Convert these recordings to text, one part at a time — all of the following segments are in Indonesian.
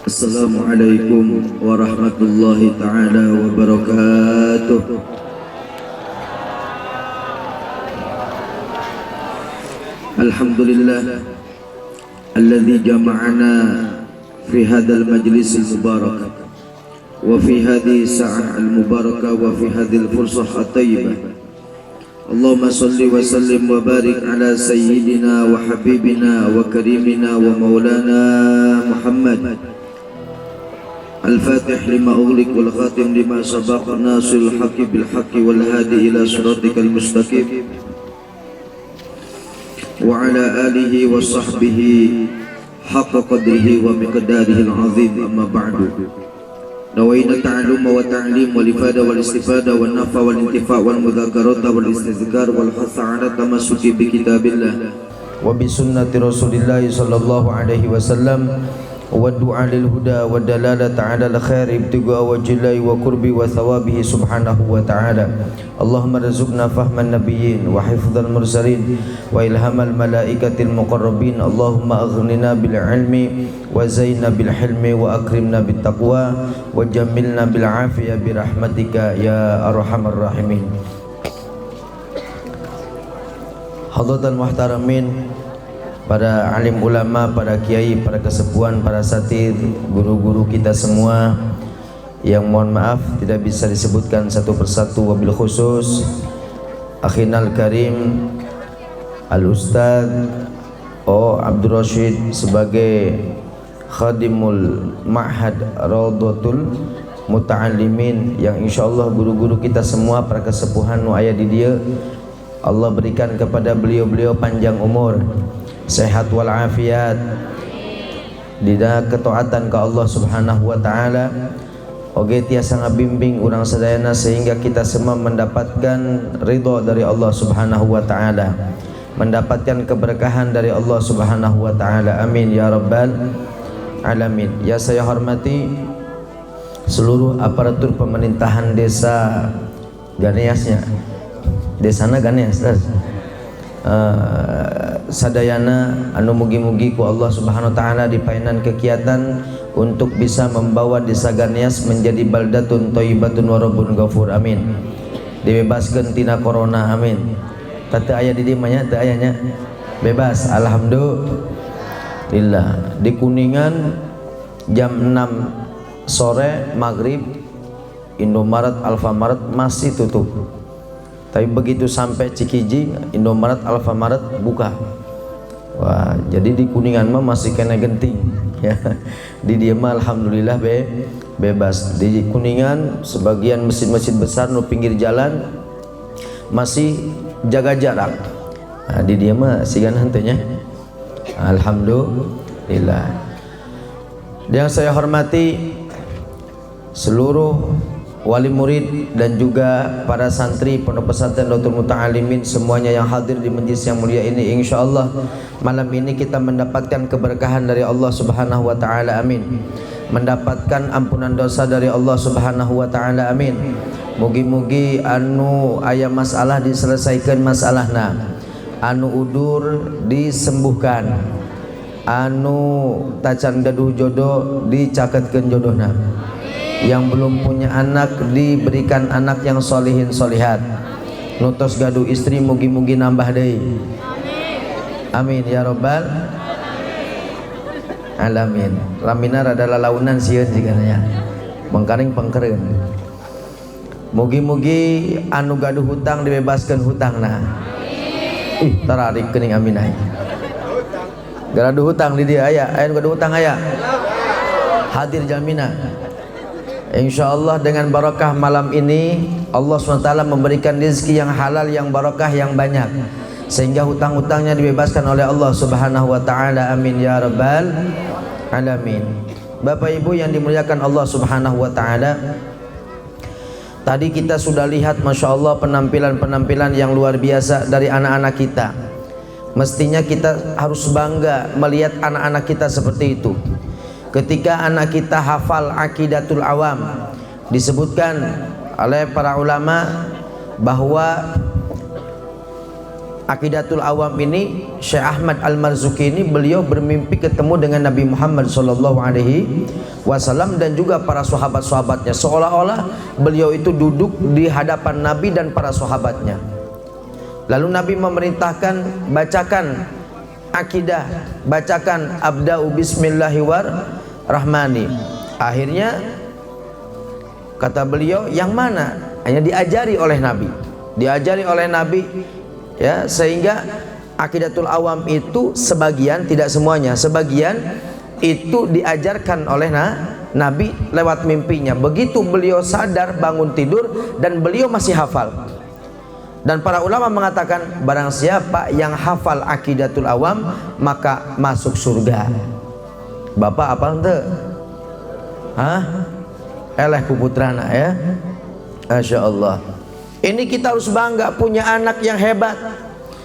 Assalamualaikum warahmatullahi ta'ala wabarakatuh. Alhamdulillah alladhi jama'ana fi hadal majlis al-mubarak wa fi hadhihi sa'ah al-mubarakah wa fi hadhihi al-fursah at-tayyibah. Allahumma salli wa sallim wa barik ala sayyidina wa habibina wa karimina wa maulana Muhammad الفاتح لما أغلق والخاتم لما سبق ناصر الحق بالحق والهادي إلى صراطك المستقيم وعلى آله وصحبه حق قدره ومقداره العظيم. أما بعد، نوينا التعلم والتعليم والإفادة والاستفادة والنفع والانتفاع والمذاكرة والاستذكار والحث على التمسك بكتاب الله وبسنة رسول الله صلى الله عليه وسلم والدعاء للهدى والدلالة على الخير ابتغاء وجه الله وقربه وثوابه سبحانه وتعالى. اللهم ارزقنا فهم النبيين وحفظ المرسلين وإلهام الملائكة المقربين. اللهم أغننا بالعلم وزينا بالحلم وأكرمنا بالتقوى وجملنا بالعافية برحمتك يا أرحم الراحمين. Hadirin muhtaramin, para alim ulama, para kiai, para kesepuhan, para satid, guru-guru kita semua yang mohon maaf tidak bisa disebutkan satu persatu, wabil khusus akhinal karim al-ustad Abdul Rashid sebagai khadimul ma'had Rawdatul Muta'allimin, yang insyaallah guru-guru kita semua, para kesepuhan nu aya di dia, Allah berikan kepada beliau-beliau panjang umur, sehat walafiat, dina ketaatan ke Allah Subhanahu wa taala, oge tiasa ngabimbing urang sadayana sehingga kita semua mendapatkan ridha dari Allah Subhanahu wa taala, mendapatkan keberkahan dari Allah Subhanahu wa taala. Amin ya rabbal alamin. Ya, saya hormati seluruh aparatur pemerintahan desa Ganeasnya. Desana Ganeas sadayana anu mugi-mugi ku Allah Subhanahu wa taala dipainan kegiatan untuk bisa membawa desa Ganeas menjadi baldatun thayyibatun wa rabbun ghafur. Amin. Dibebaskeun tina corona. Amin. Teu aya di dieu mah nya, teu aya nya. Bebas alhamdulillah. Di Kuningan jam 6 sore maghrib Indomaret, Alfamaret masih tutup. Tapi begitu sampai Cikiji, Indomaret, Alfamaret buka. Wah, jadi di Kuningan mah masih kena genting ya. Di dia mah alhamdulillah bebas. Di Kuningan sebagian masjid-masjid besar nu pinggir jalan masih jaga jarak. Nah, di dia mah sigan henteu alhamdulillah. Yang saya hormati seluruh wali murid dan juga para santri pondok pesantren Rawdatul Muta'allimin semuanya yang hadir di majlis yang mulia ini, insyaallah malam ini kita mendapatkan keberkahan dari Allah Subhanahu wa taala. Amin. Mendapatkan ampunan dosa dari Allah Subhanahu wa taala. Amin. Mugi-mugi anu aya masalah diselesaikan masalahna, anu udur disembuhkan, anu tacan gaduh jodoh dicakeutkeun jodohna, yang belum punya anak diberikan anak yang solihin solihat, nutos gaduh istri mugi-mugi nambah deui. Amin ya rabbal alamin. Laminar adalah launan sieun jigana mengkaring pengkereun. Mugi-mugi anu gaduh hutang dibebaskeun hutangna. Tararik keuning amin aya. Gaduh hutang di dieu aya, aya gaduh hutang aya. Hadir jamina. Insyaallah dengan barakah malam ini Allah SWT memberikan rezeki yang halal, yang barakah, yang banyak, sehingga hutang-hutangnya dibebaskan oleh Allah Subhanahu wa taala. Amin ya rabbal alamin. Bapak Ibu yang dimuliakan Allah Subhanahu wa taala, tadi kita sudah lihat Masya Allah penampilan-penampilan yang luar biasa dari anak-anak kita. Mestinya kita harus bangga melihat anak-anak kita seperti itu. Ketika anak kita hafal Aqidatul Awam, disebutkan oleh para ulama bahwa Aqidatul Awam ini, Syekh Ahmad Al-Marzuki ini, beliau bermimpi ketemu dengan Nabi Muhammad SAW dan juga para sahabat-sahabatnya, seolah-olah beliau itu duduk di hadapan Nabi dan para sahabatnya. Lalu Nabi memerintahkan, bacakan akidah, bacakan abda'u bismillahirrahmanirrahim. Akhirnya kata beliau, yang mana? Hanya diajari oleh Nabi, ya, sehingga Aqidatul Awam itu sebagian, tidak semuanya, sebagian itu diajarkan oleh Nabi lewat mimpinya. Begitu beliau sadar bangun tidur dan beliau masih hafal. Dan para ulama mengatakan, barang siapa yang hafal Aqidatul Awam maka masuk surga. Bapak apa ente? Hah? Eleh puputrana ya. Masya Allah. Ini kita harus bangga punya anak yang hebat.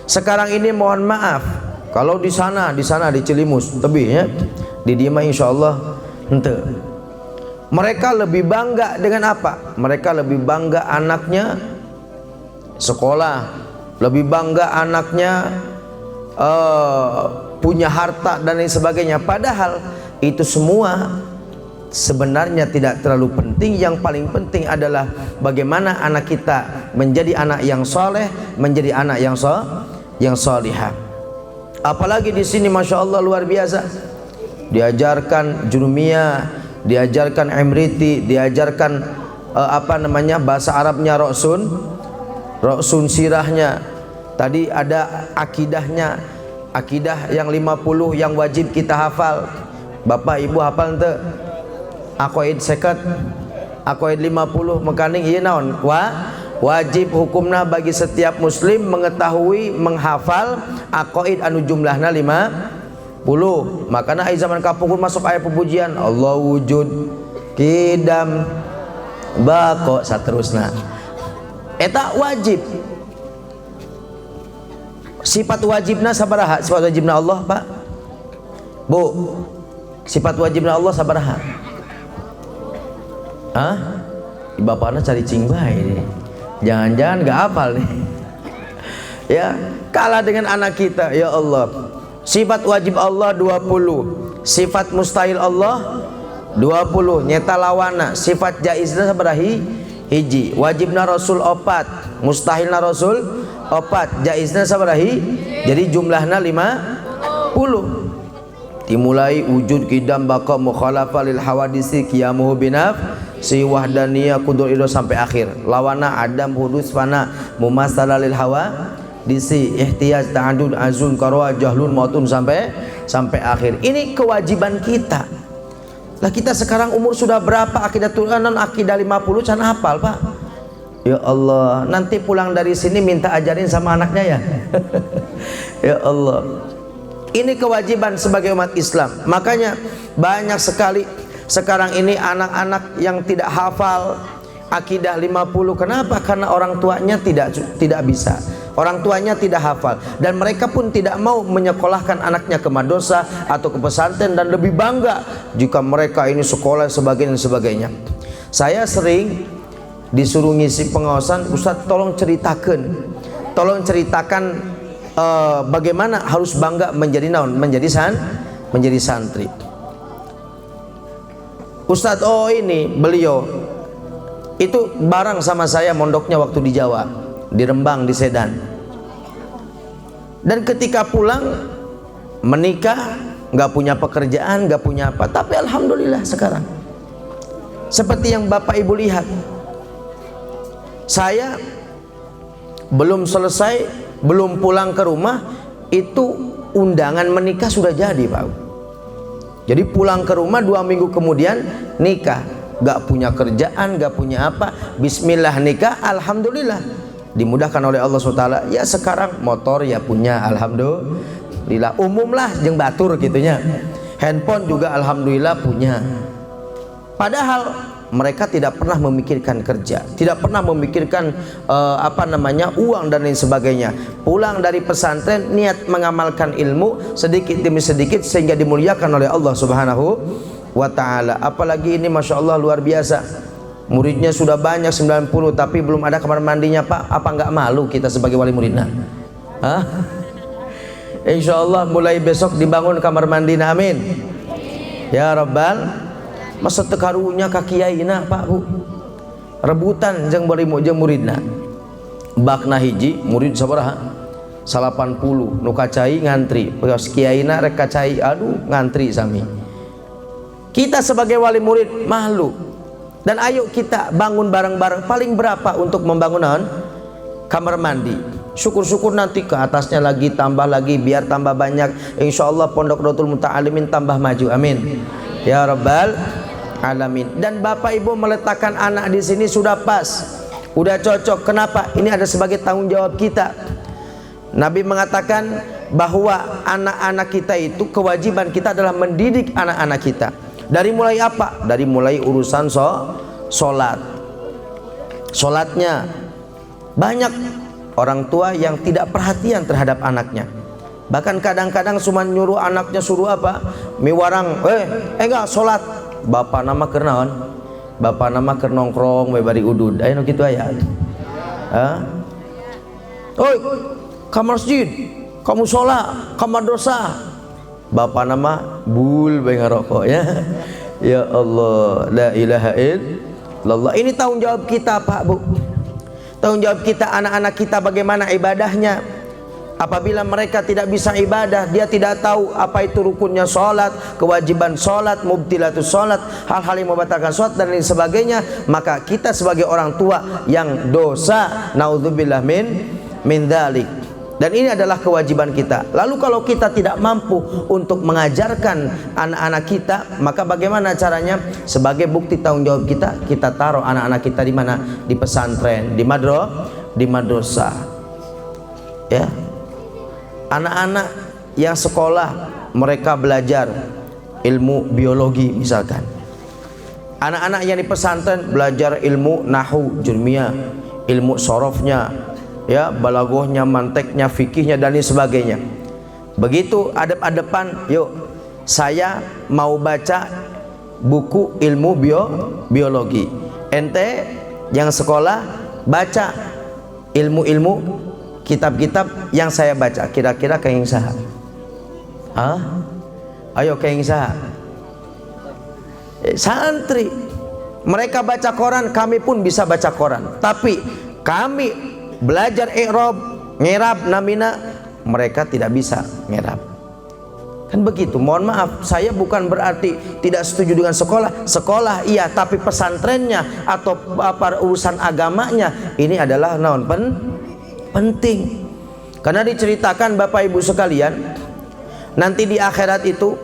Sekarang ini mohon maaf, kalau di sana di Cilimus, tapi ya di Dima insya Allah ente. Mereka lebih bangga dengan apa? Mereka lebih bangga anaknya sekolah, lebih bangga anaknya punya harta dan lain sebagainya. Padahal itu semua sebenarnya tidak terlalu penting. Yang paling penting adalah bagaimana anak kita menjadi anak yang soleh, menjadi anak yang solihah. Apalagi di sini masya Allah luar biasa, diajarkan jurumiyah, diajarkan emriti, diajarkan bahasa Arabnya, roksun sirahnya. Tadi ada akidahnya, akidah yang 50 yang wajib kita hafal. Bapak ibu hafal ente? Aqaid seket, aqaid 50 mekaning ieu naon? Wajib hukumna bagi setiap muslim mengetahui, menghafal aqaid anu jumlahna 50. Makana ai zaman kapungkur masuk ayat pujian Allah wujud kidam bako saterusna. Eta wajib. Sifat wajibna sabaraha? Sifat wajibna Allah, Pak? Bu, sifat wajibna Allah sabaraha? Hah? Bapaknya cari cingbai nih. Jangan-jangan gak hafal nih. Ya, kalah dengan anak kita. Ya Allah. Sifat wajib Allah 20, sifat mustahil Allah 20. Nyeta lawana. Sifat jaizna sabarahi? Hiji. Wajibna Rasul 4, mustahilna Rasul 4, jaizna sabarahi? Jadi jumlahna 50. Dimulai wujud kidam baqa mukhalafah lil hawadisi qiyamuhu binaf si wahdaniyah kudur ido sampai akhir. Lawana adam hudus fana mumasalah lil hawa disi ihtiyaj ta'adud azun karwa jahlun mautun sampai akhir. Ini kewajiban kita. Lah kita sekarang umur sudah berapa? Aqidatul Awam akidah 50 can hafal, Pak. Ya Allah, nanti pulang dari sini minta ajarin sama anaknya ya. Ya Allah. Ini kewajiban sebagai umat Islam. Makanya banyak sekali sekarang ini anak-anak yang tidak hafal akidah 50. Kenapa? Karena orang tuanya tidak bisa. Orang tuanya tidak hafal dan mereka pun tidak mau menyekolahkan anaknya ke madrasah atau ke pesantren dan lebih bangga jika mereka ini sekolah sebagainya. Saya sering disuruh ngisi pengawasan, Ustadz tolong ceritakan bagaimana harus bangga menjadi naon, menjadi santri. Ustadz ini beliau itu bareng sama saya mondoknya waktu di Jawa, di Rembang, di Sedan. Dan ketika pulang menikah, nggak punya pekerjaan, nggak punya apa, tapi alhamdulillah sekarang seperti yang Bapak Ibu lihat. Saya belum selesai, belum pulang ke rumah, itu undangan menikah sudah jadi, Pak. Jadi pulang ke rumah 2 minggu kemudian nikah. Gak punya kerjaan, gak punya apa, bismillah nikah, alhamdulillah dimudahkan oleh Allah SWT. Ya sekarang motor ya punya, alhamdulillah. Umum lah jeung batur gitunya. Handphone juga alhamdulillah punya. Padahal mereka tidak pernah memikirkan kerja, tidak pernah memikirkan uang dan lain sebagainya. Pulang dari pesantren niat mengamalkan ilmu sedikit demi sedikit sehingga dimuliakan oleh Allah Subhanahu wa ta'ala. Apalagi ini masya Allah luar biasa, muridnya sudah banyak 90 tapi belum ada kamar mandinya, Pak. Apa nggak malu kita sebagai wali muridnya? Hah? Insyaallah mulai besok dibangun kamar mandi, amin. Ya Rabbal, masa tekarunya ka kiyaina Pak Bu. Rebutan jeung barimu jeung muridna. Bakna hiji murid sabaraha? 80 nu kacai ngantri. Pas kiyaina rek kacai, aduh ngantri sami. Kita sebagai wali murid malu. Dan ayo kita bangun bareng-bareng. Paling berapa untuk membangun kamar mandi? Syukur-syukur nanti ke atasnya lagi, tambah lagi, biar tambah banyak. Insyaallah Pondok Rotul Muta'alimin tambah maju, amin. Ya Rabbal alamin. Dan Bapak Ibu meletakkan anak di sini sudah pas, udah cocok. Kenapa? Ini ada sebagai tanggung jawab kita. Nabi mengatakan bahwa anak-anak kita itu, kewajiban kita adalah mendidik anak-anak kita. Dari mulai apa? Dari mulai urusan sholat. Sholatnya banyak orang tua yang tidak perhatian terhadap anaknya. Bahkan kadang-kadang cuma nyuruh anaknya suruh apa? Miwarang, enggak sholat. Bapak nama kernaon? Bapak nama kernongkrong bari udud. Ayo gitu aya. Oi, ka masjid, kamu sholat, kamar dosa. Bapak nama bul bae ngarokok ya. Ya Allah, la ilaha illallah. Ini tanggung jawab kita Pak Bu. Tanggung jawab kita, anak-anak kita bagaimana ibadahnya. Apabila mereka tidak bisa ibadah, dia tidak tahu apa itu rukunnya sholat, kewajiban sholat, mubtilatus sholat, hal-hal yang membatalkan sholat dan lain sebagainya, maka kita sebagai orang tua yang dosa, naudzubillah min dzalik. Dan ini adalah kewajiban kita. Lalu kalau kita tidak mampu untuk mengajarkan anak-anak kita, maka bagaimana caranya? Sebagai bukti tanggung jawab kita, kita taruh anak-anak kita di mana? Di pesantren, di madrasah. Ya. Anak-anak yang sekolah, mereka belajar ilmu biologi misalkan. Anak-anak yang di pesantren belajar ilmu nahwu, jurmiyah, ilmu sorofnya, ya, balagohnya, manteknya, fikihnya dan lain sebagainya. Begitu adab-adaban, yuk saya mau baca buku ilmu biologi. Ente yang sekolah baca ilmu-ilmu kitab-kitab yang saya baca. Kira-kira kayak saha? Ayo kayak saha? Santri. Mereka baca koran, kami pun bisa baca koran. Tapi kami belajar i'rab, ngerab namina, mereka tidak bisa ngerab. Kan begitu. Mohon maaf, saya bukan berarti tidak setuju dengan sekolah. Sekolah iya, tapi pesantrennya atau apa urusan agamanya ini adalah penting. Karena diceritakan Bapak Ibu sekalian, nanti di akhirat itu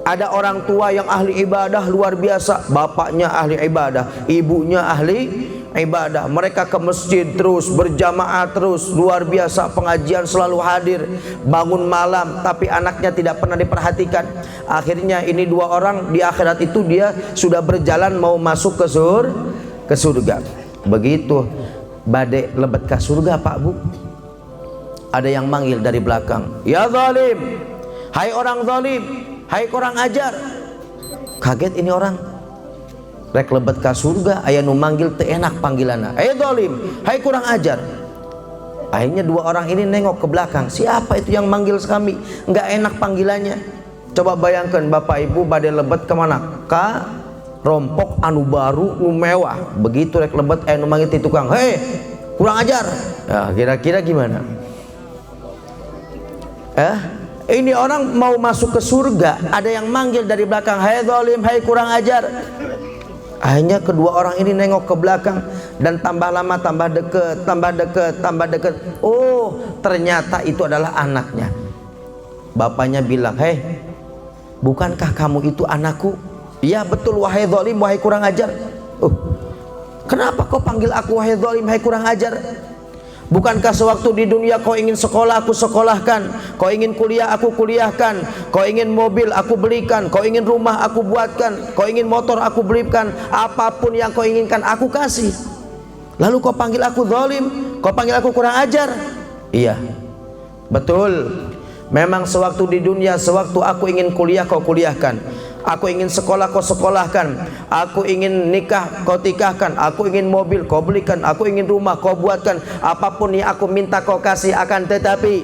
ada orang tua yang ahli ibadah luar biasa. Bapaknya ahli ibadah, ibunya ahli ibadah. Mereka ke masjid terus, berjamaah terus, luar biasa, pengajian selalu hadir, bangun malam, tapi anaknya tidak pernah diperhatikan. Akhirnya ini dua orang di akhirat itu dia sudah berjalan mau masuk ke surga. Begitu badai lebet ke surga Pak Bu, ada yang manggil dari belakang, ya zalim, hai orang zalim, hai kurang ajar. Kaget ini orang, rek lebet ke surga, aya nu manggil teu enak panggilanna, hai zalim, hai kurang ajar. Akhirnya dua orang ini nengok ke belakang, siapa itu yang manggil kami, nggak enak panggilannya. Coba bayangkan Bapak Ibu badai lebet kemana? Rompok anu baru nu mewah. Begitu rek lebet nu manggil ti tukang, hei kurang ajar. Nah, kira-kira gimana? Ini orang mau masuk ke surga, ada yang manggil dari belakang, hai zalim, hai kurang ajar. Akhirnya kedua orang ini nengok ke belakang, dan tambah lama tambah deket. Oh, ternyata itu adalah anaknya. Bapaknya bilang, hei, bukankah kamu itu anakku? Iya betul, wahai zalim, wahai kurang ajar. Kenapa kau panggil aku wahai zalim, wahai kurang ajar? Bukankah sewaktu di dunia kau ingin sekolah, aku sekolahkan, kau ingin kuliah, aku kuliahkan, kau ingin mobil, aku belikan, kau ingin rumah, aku buatkan, kau ingin motor, aku belikan, apapun yang kau inginkan, aku kasih. Lalu kau panggil aku zalim, kau panggil aku kurang ajar? Iya betul. Memang sewaktu di dunia, sewaktu aku ingin kuliah, kau kuliahkan. Aku ingin sekolah, kau sekolahkan. Aku ingin nikah, kau nikahkan. Aku ingin mobil, kau belikan. Aku ingin rumah, kau buatkan. Apapun yang aku minta kau kasih. Akan tetapi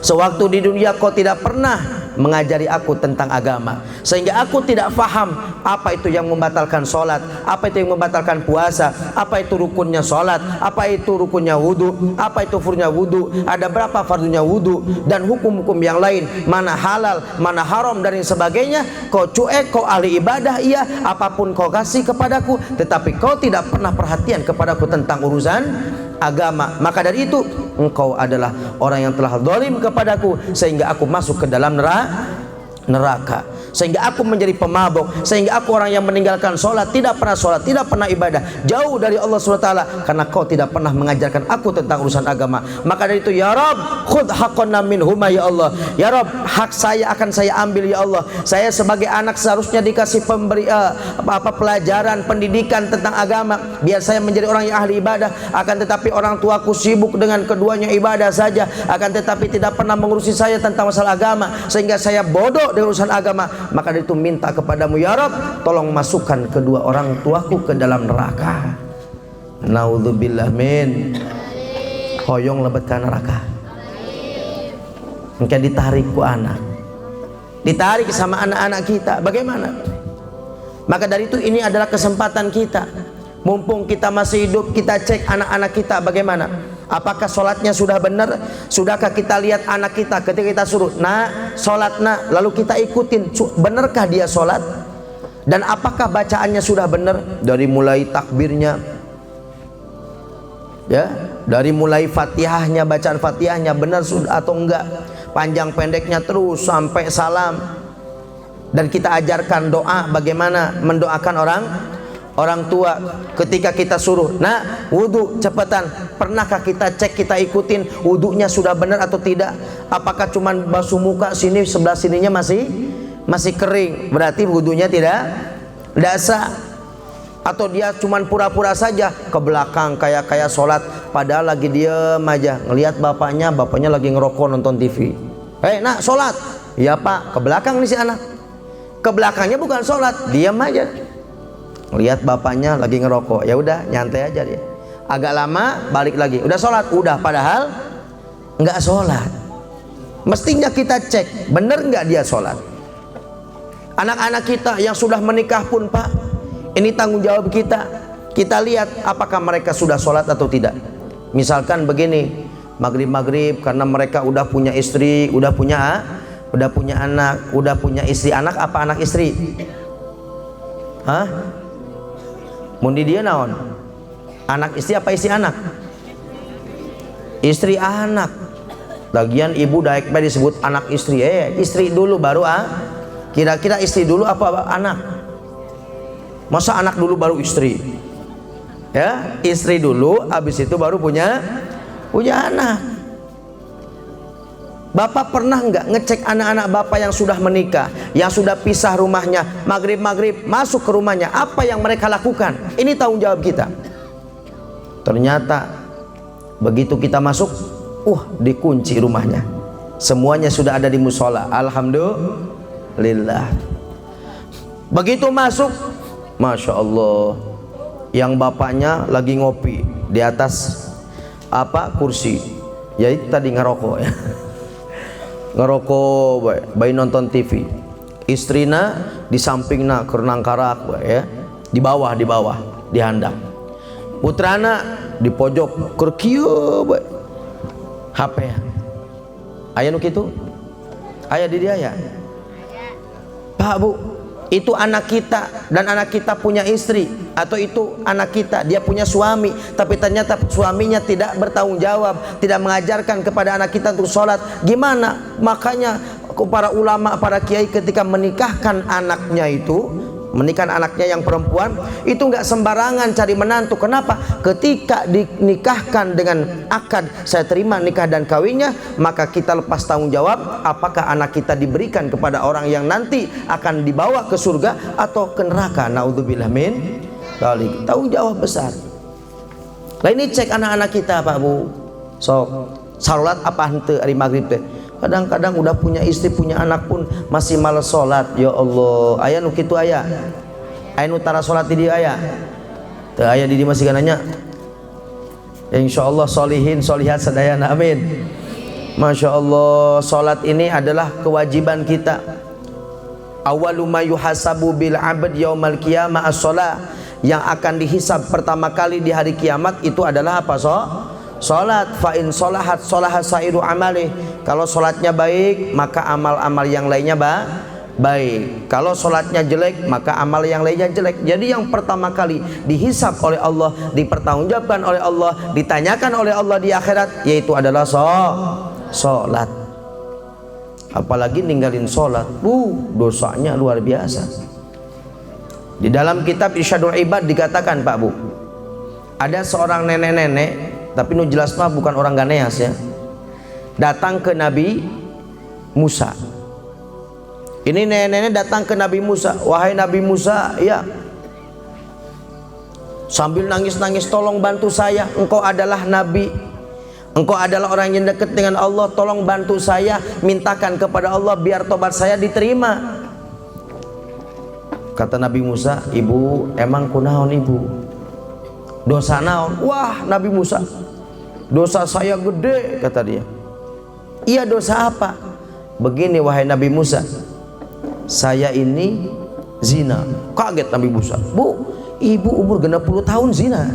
sewaktu di dunia kau tidak pernah mengajari aku tentang agama, sehingga aku tidak faham apa itu yang membatalkan sholat, apa itu yang membatalkan puasa, apa itu rukunnya sholat, apa itu rukunnya wudhu, apa itu fardhunya wudhu, ada berapa fardunya wudhu, dan hukum-hukum yang lain, mana halal, mana haram, dan sebagainya. Kau cuek, kau ahli ibadah, iya, apapun kau kasih kepadaku, tetapi kau tidak pernah perhatian kepadaku tentang urusan agama. Maka dari itu engkau adalah orang yang telah zalim kepadaku, sehingga aku masuk ke dalam neraka, sehingga aku menjadi pemabuk, sehingga aku orang yang meninggalkan sholat, tidak pernah sholat, tidak pernah ibadah, jauh dari Allah SWT, karena kau tidak pernah mengajarkan aku tentang urusan agama. Maka dari itu, ya Rabb, khudh haqqana minhuma, ya Allah, ya Rabb, hak saya akan saya ambil, ya Allah. Saya sebagai anak seharusnya dikasih pelajaran, pendidikan tentang agama, biar saya menjadi orang yang ahli ibadah. Akan tetapi orang tuaku sibuk dengan keduanya ibadah saja, akan tetapi tidak pernah mengurusi saya tentang masalah agama, sehingga saya bodoh dengan urusan agama. Maka dari itu minta kepadamu, ya Rabb, tolong masukkan kedua orang tuaku ke dalam neraka. Naudzubillah min. Hoyong lebet ke neraka. Mungkin ditarik ku anak, ditarik sama anak-anak kita. Bagaimana? Maka dari itu ini adalah kesempatan kita. Mumpung kita masih hidup, kita cek anak-anak kita bagaimana. Apakah sholatnya sudah benar? Sudahkah kita lihat anak kita ketika kita suruh, nah sholat nak, lalu kita ikutin, benarkah dia sholat? Dan apakah bacaannya sudah benar? Dari mulai takbirnya, ya, dari mulai fatihahnya, bacaan fatihahnya benar sudah atau enggak, panjang pendeknya terus sampai salam. Dan kita ajarkan doa, bagaimana mendoakan orang tua ketika kita suruh, nah wudhu cepetan. Pernahkah kita cek, kita ikutin wudhunya sudah benar atau tidak? Apakah cuman basuh muka sini, sebelah sininya masih kering, berarti wudhunya tidak sah? Atau dia cuman pura-pura saja ke belakang kayak sholat, padahal lagi diem aja ngelihat bapaknya lagi ngerokok nonton TV. Nak sholat? Ya pak, ke belakang nih si anak, ke belakangnya bukan sholat, diam aja. Lihat bapaknya lagi ngerokok, ya udah nyantai aja dia. Agak lama balik lagi, udah sholat, udah, padahal nggak sholat. Mestinya kita cek bener nggak dia sholat. Anak-anak kita yang sudah menikah pun pak, ini tanggung jawab kita. Kita lihat apakah mereka sudah sholat atau tidak. Misalkan begini, maghrib karena mereka udah punya istri, udah punya anak, udah punya istri. Anak apa anak istri? Hah? Mundi dia naon? Anak istri apa istri anak? Istri anak. Lagian ibu daek bae disebut anak istri. Istri dulu baru kira-kira istri dulu apa anak? Masa anak dulu baru istri? Ya, istri dulu, habis itu baru punya anak. Bapak pernah nggak ngecek anak-anak bapak yang sudah menikah, yang sudah pisah rumahnya, maghrib masuk ke rumahnya, apa yang mereka lakukan? Ini tanggung jawab kita. Ternyata begitu kita masuk, dikunci rumahnya, semuanya sudah ada di musola. Alhamdulillah. Begitu masuk, masya Allah, yang bapaknya lagi ngopi di atas kursi, ya itu tadi ngerokok ya. Ngerokok bayi nonton TV, istrina di sampingna kerenang karak ya, di bawah di handap, putrana di pojok kerkieu HP aya nu kitu, aya di dia ya Pak Bu. Itu anak kita, dan anak kita punya istri, atau itu anak kita dia punya suami, tapi ternyata suaminya tidak bertanggung jawab, tidak mengajarkan kepada anak kita untuk sholat. Gimana? Makanya para ulama, para kiai ketika menikahkan anaknya yang perempuan itu nggak sembarangan cari menantu. Kenapa? Ketika dinikahkan dengan akad saya terima nikah dan kawinnya, maka kita lepas tanggung jawab apakah anak kita diberikan kepada orang yang nanti akan dibawa ke surga atau ke neraka. Naudzubillah min dzalik. Tanggung jawab besar. Lah ini cek anak-anak kita Pak Bu. Sok salat apa henteu hari maghrib teh? Kadang-kadang udah punya istri, punya anak pun masih malas sholat. Ya Allah, aya nu kitu aya. Aya nu tara sholat di dia aya. Teu aya di dieu masih nanya. Insyaallah sholihin sholihat sadayana, amin. Masya Allah, sholat ini adalah kewajiban kita. Awalu ma yuhasabu bil abd yaumal qiyamah as-shalah. Yang akan dihisab pertama kali di hari kiamat itu adalah apa? Sholat. Fa in sholahat sholahat sairu amalih. Kalau sholatnya baik, maka amal-amal yang lainnya baik. Kalau sholatnya jelek, maka amal yang lainnya jelek. Jadi yang pertama kali dihisab oleh Allah, dipertanggungjawabkan oleh Allah, ditanyakan oleh Allah di akhirat, yaitu adalah sholat. Apalagi ninggalin sholat, dosanya luar biasa. Di dalam kitab Irsyadul Ibad dikatakan, Pak Bu, ada seorang nenek-nenek, tapi nu jelas mah bukan orang Ganeas ya, datang ke Nabi Musa. Ini nenek-nenek datang ke Nabi Musa. Wahai Nabi Musa, ya, sambil nangis-nangis, tolong bantu saya, engkau adalah Nabi, engkau adalah orang yang dekat dengan Allah, tolong bantu saya, mintakan kepada Allah biar tobat saya diterima. Kata Nabi Musa, ibu emang kunaon ibu? Dosa naon? Wah Nabi Musa, dosa saya gede, kata dia. Iya, dosa apa? Begini wahai Nabi Musa, saya ini zina. Kaget Nabi Musa. Bu, ibu umur 60 tahun zina.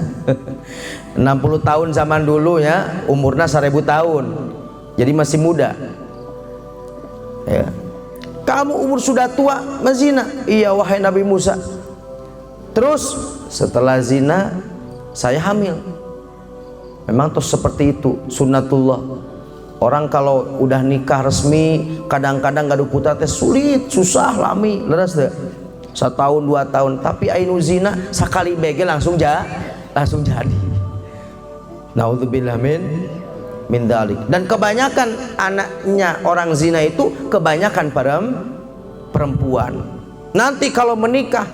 60 tahun zaman dulu ya, umurnya 1000 tahun. Jadi masih muda. Ya. Kamu umur sudah tua menzina. Iya wahai Nabi Musa. Terus setelah zina saya hamil. Memang terus seperti itu sunnatullah. Orang kalau udah nikah resmi kadang-kadang ngadu putra teh sulit, susah, lami, leres deh. 1 tahun 2 tahun, tapi ainu zina sakali bege langsung jadi. Naudzubillah min dalik. Dan kebanyakan anaknya orang zina itu kebanyakan perempuan. Nanti kalau menikah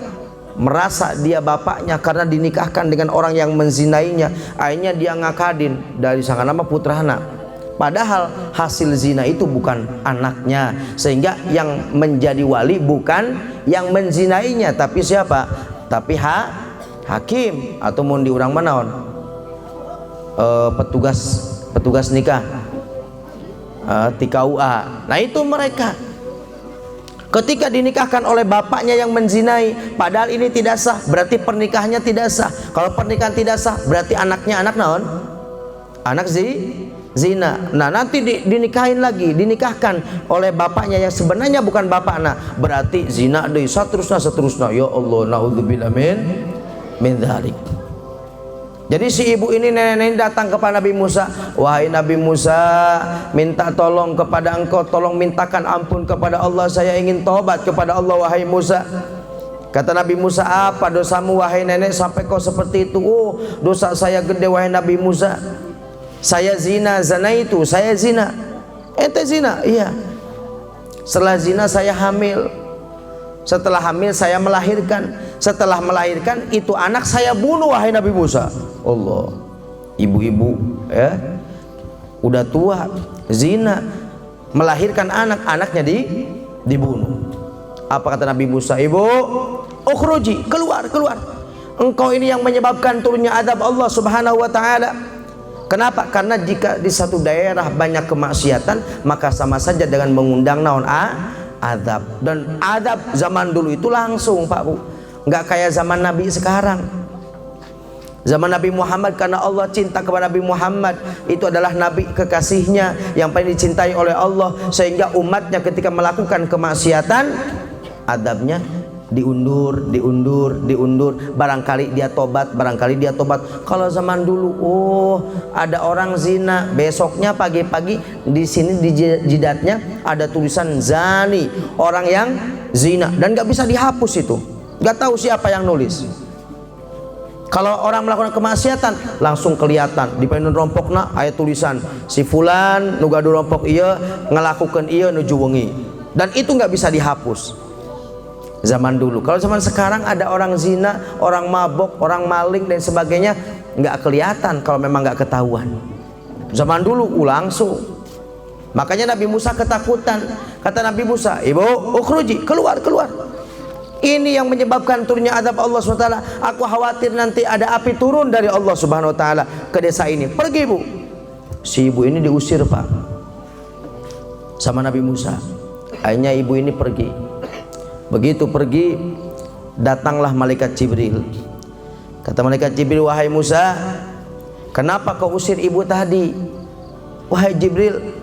merasa dia bapaknya karena dinikahkan dengan orang yang menzinainya, akhirnya dia ngakadin dari sang nama putrana. Padahal hasil zina itu bukan anaknya, sehingga yang menjadi wali bukan yang menzinainya, tapi siapa? Tapi hakim atau mun di urang manaon? Petugas nikah, TKUA. Nah itu mereka ketika dinikahkan oleh bapaknya yang menzinai, padahal ini tidak sah, berarti pernikahannya tidak sah. Kalau pernikahan tidak sah, berarti anaknya anak naon? Anak zina. Nah nanti dinikahkan oleh bapaknya yang sebenarnya bukan bapaknya, berarti zina deui seterusnya. Ya Allah, naudzubillah min dzalik. Jadi si ibu ini, nenek-nenek datang kepada Nabi Musa. Wahai Nabi Musa, minta tolong kepada engkau, tolong mintakan ampun kepada Allah, saya ingin taubat kepada Allah wahai Musa. Kata Nabi Musa, apa dosamu wahai nenek sampai kau seperti itu? Oh, dosa saya gede wahai Nabi Musa. Saya zina itu, saya zina. Ente zina? Iya. Setelah zina saya hamil. Setelah hamil saya melahirkan. Setelah melahirkan itu anak saya bunuh wahai Nabi Musa. Allah, ibu-ibu ya udah tua, zina, melahirkan anaknya dibunuh. Apa kata Nabi Musa? Ibu, ukhruji, keluar. Engkau ini yang menyebabkan turunnya azab Allah Subhanahu wa taala. Kenapa? Karena jika di satu daerah banyak kemaksiatan, maka sama saja dengan mengundang naon azab. Dan azab zaman dulu itu langsung, Pak Bu. Enggak kayak zaman Nabi sekarang. Zaman Nabi Muhammad, karena Allah cinta kepada Nabi Muhammad, itu adalah Nabi kekasihnya yang paling dicintai oleh Allah, sehingga umatnya ketika melakukan kemaksiatan, adabnya diundur. Barangkali dia tobat. Kalau zaman dulu, ada orang zina, besoknya pagi-pagi di sini di jidatnya ada tulisan zani, orang yang zina, dan nggak bisa dihapus itu. Nggak tahu siapa yang nulis. Kalau orang melakukan kemaksiatan langsung kelihatan di panon rompokna ayat tulisan si fulan nu gaduh rompok ieu ngelakukan ieu nuju wengi, dan itu nggak bisa dihapus zaman dulu. Kalau zaman sekarang ada orang zina, orang mabok, orang maling dan sebagainya, nggak kelihatan kalau memang nggak ketahuan. Zaman dulu langsung. Makanya Nabi Musa ketakutan. Kata Nabi Musa, ibu ukhruji, keluar. Ini yang menyebabkan turunnya azab Allah SWT. Aku khawatir nanti ada api turun dari Allah Subhanahu Wa Taala ke desa ini. Pergi, bu. Si ibu ini diusir, pak, sama Nabi Musa. Akhirnya ibu ini pergi. Begitu pergi, datanglah malaikat Jibril. Kata malaikat Jibril, wahai Musa, kenapa kau usir ibu tadi? Wahai Jibril,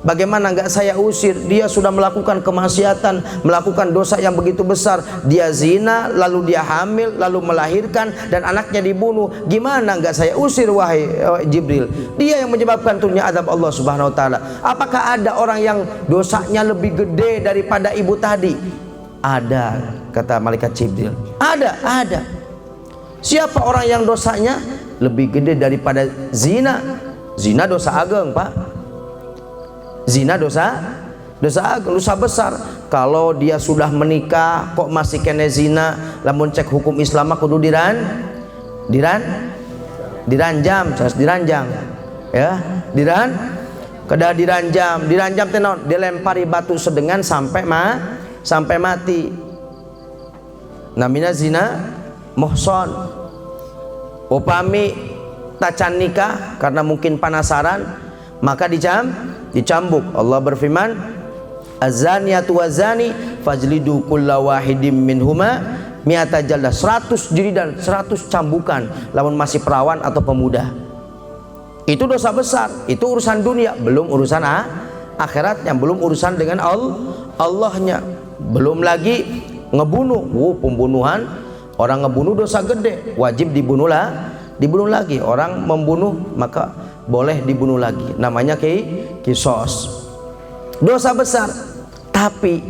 bagaimana enggak saya usir? Dia sudah melakukan kemaksiatan, melakukan dosa yang begitu besar. Dia zina, lalu dia hamil, lalu melahirkan, dan anaknya dibunuh. Gimana enggak saya usir, wahai Jibril? Dia yang menyebabkan turunnya azab Allah Subhanahu Wa Taala. Apakah ada orang yang dosanya lebih gede daripada ibu tadi? Ada, kata malaikat Jibril. Ada. Siapa orang yang dosanya lebih gede daripada zina? Zina dosa ageng, pak. Zina dosa ageng, dosa besar. Kalau dia sudah menikah kok masih kena zina, lamun cek hukum Islam kudu diranjam, ya, kedah diranjam tenon, dilempari batu sedengan sampai mati. Namanya zina muhson. Upami tacan nikah karena mungkin penasaran, maka dicambuk. Allah berfirman, azaniyatu wazani fajlidu kulla wahidim minhuma mi'ata jaldah. 100 jilidan, 100 cambukan lamun masih perawan atau pemuda. Itu dosa besar. Itu urusan dunia, belum urusan akhiratnya, belum urusan dengan Allahnya. Belum lagi ngebunuh. Pembunuhan, orang ngebunuh dosa gede, wajib dibunuh lagi. Orang membunuh maka boleh dibunuh lagi, namanya kisos, dosa besar. Tapi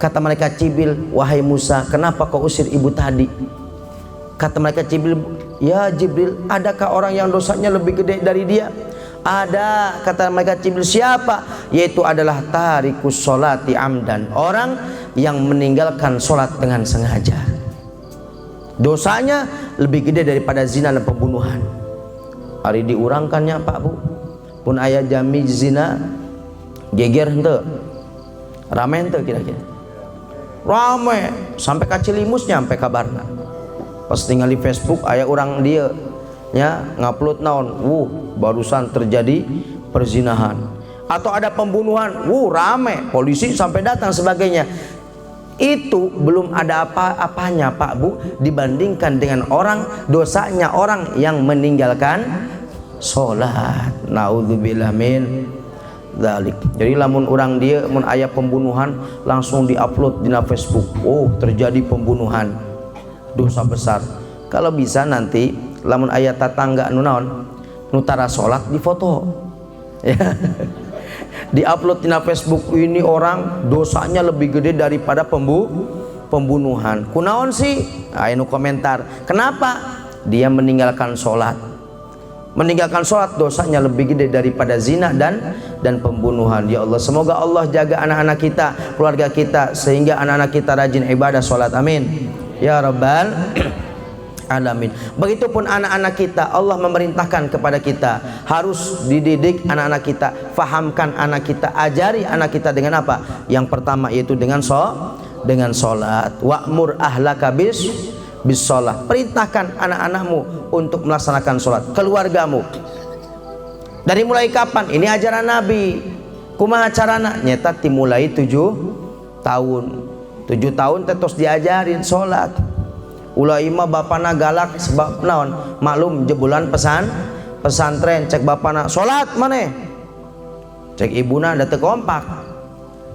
kata malaikat Jibril, wahai Musa, kenapa kau usir ibu tadi? Kata malaikat Jibril, ya Jibril, adakah orang yang dosanya lebih gede dari dia? Ada, kata malaikat Jibril. Siapa? Yaitu adalah tarikus sholati amdan, orang yang meninggalkan sholat dengan sengaja. Dosanya lebih gede daripada zina dan pembunuhan. Hari diurangkannya, pak, bu, pun ayah jami zina geger hente, rame hente, kira-kira rame sampai kacilimus nyampe kabarna. Pas tinggal di Facebook ayah orang dia ya ngupload naon, barusan terjadi perzinahan atau ada pembunuhan, rame, polisi sampai datang sebagainya. Itu belum ada apa-apanya, pak, bu, dibandingkan dengan dosanya orang yang meninggalkan sholat. Naudzubillah min dzalik. Jadi lamun orang dia mun aya pembunuhan langsung diupload di Facebook. Terjadi pembunuhan, dosa besar. Kalau bisa nanti lamun aya tatangga nu naon nu tara sholat difoto ya. Diupload di Facebook, ini orang dosanya lebih gede daripada pembunuhan. Kunaon sih? Anu komentar, kenapa? Dia meninggalkan sholat. Meninggalkan sholat dosanya lebih gede daripada zina dan pembunuhan. Ya Allah, semoga Allah jaga anak-anak kita, keluarga kita, sehingga anak-anak kita rajin ibadah sholat. Amin ya rabbal alamin. Begitupun anak-anak kita, Allah memerintahkan kepada kita harus dididik anak-anak kita, fahamkan anak kita, ajari anak kita dengan apa? Yang pertama yaitu dengan sholat. Wa'mur ahlaka bis sholat. Perintahkan anak-anakmu untuk melaksanakan sholat. Keluargamu. Dari mulai kapan? Ini ajaran Nabi. Kumaha carana? Nyata dimulai 7 tahun. 7 tahun terus diajarin sholat. Ulai mah bapana galak sebab naon, maklum jebulan pesantren, cek bapana sholat maneh, cek ibuna da teu kompak,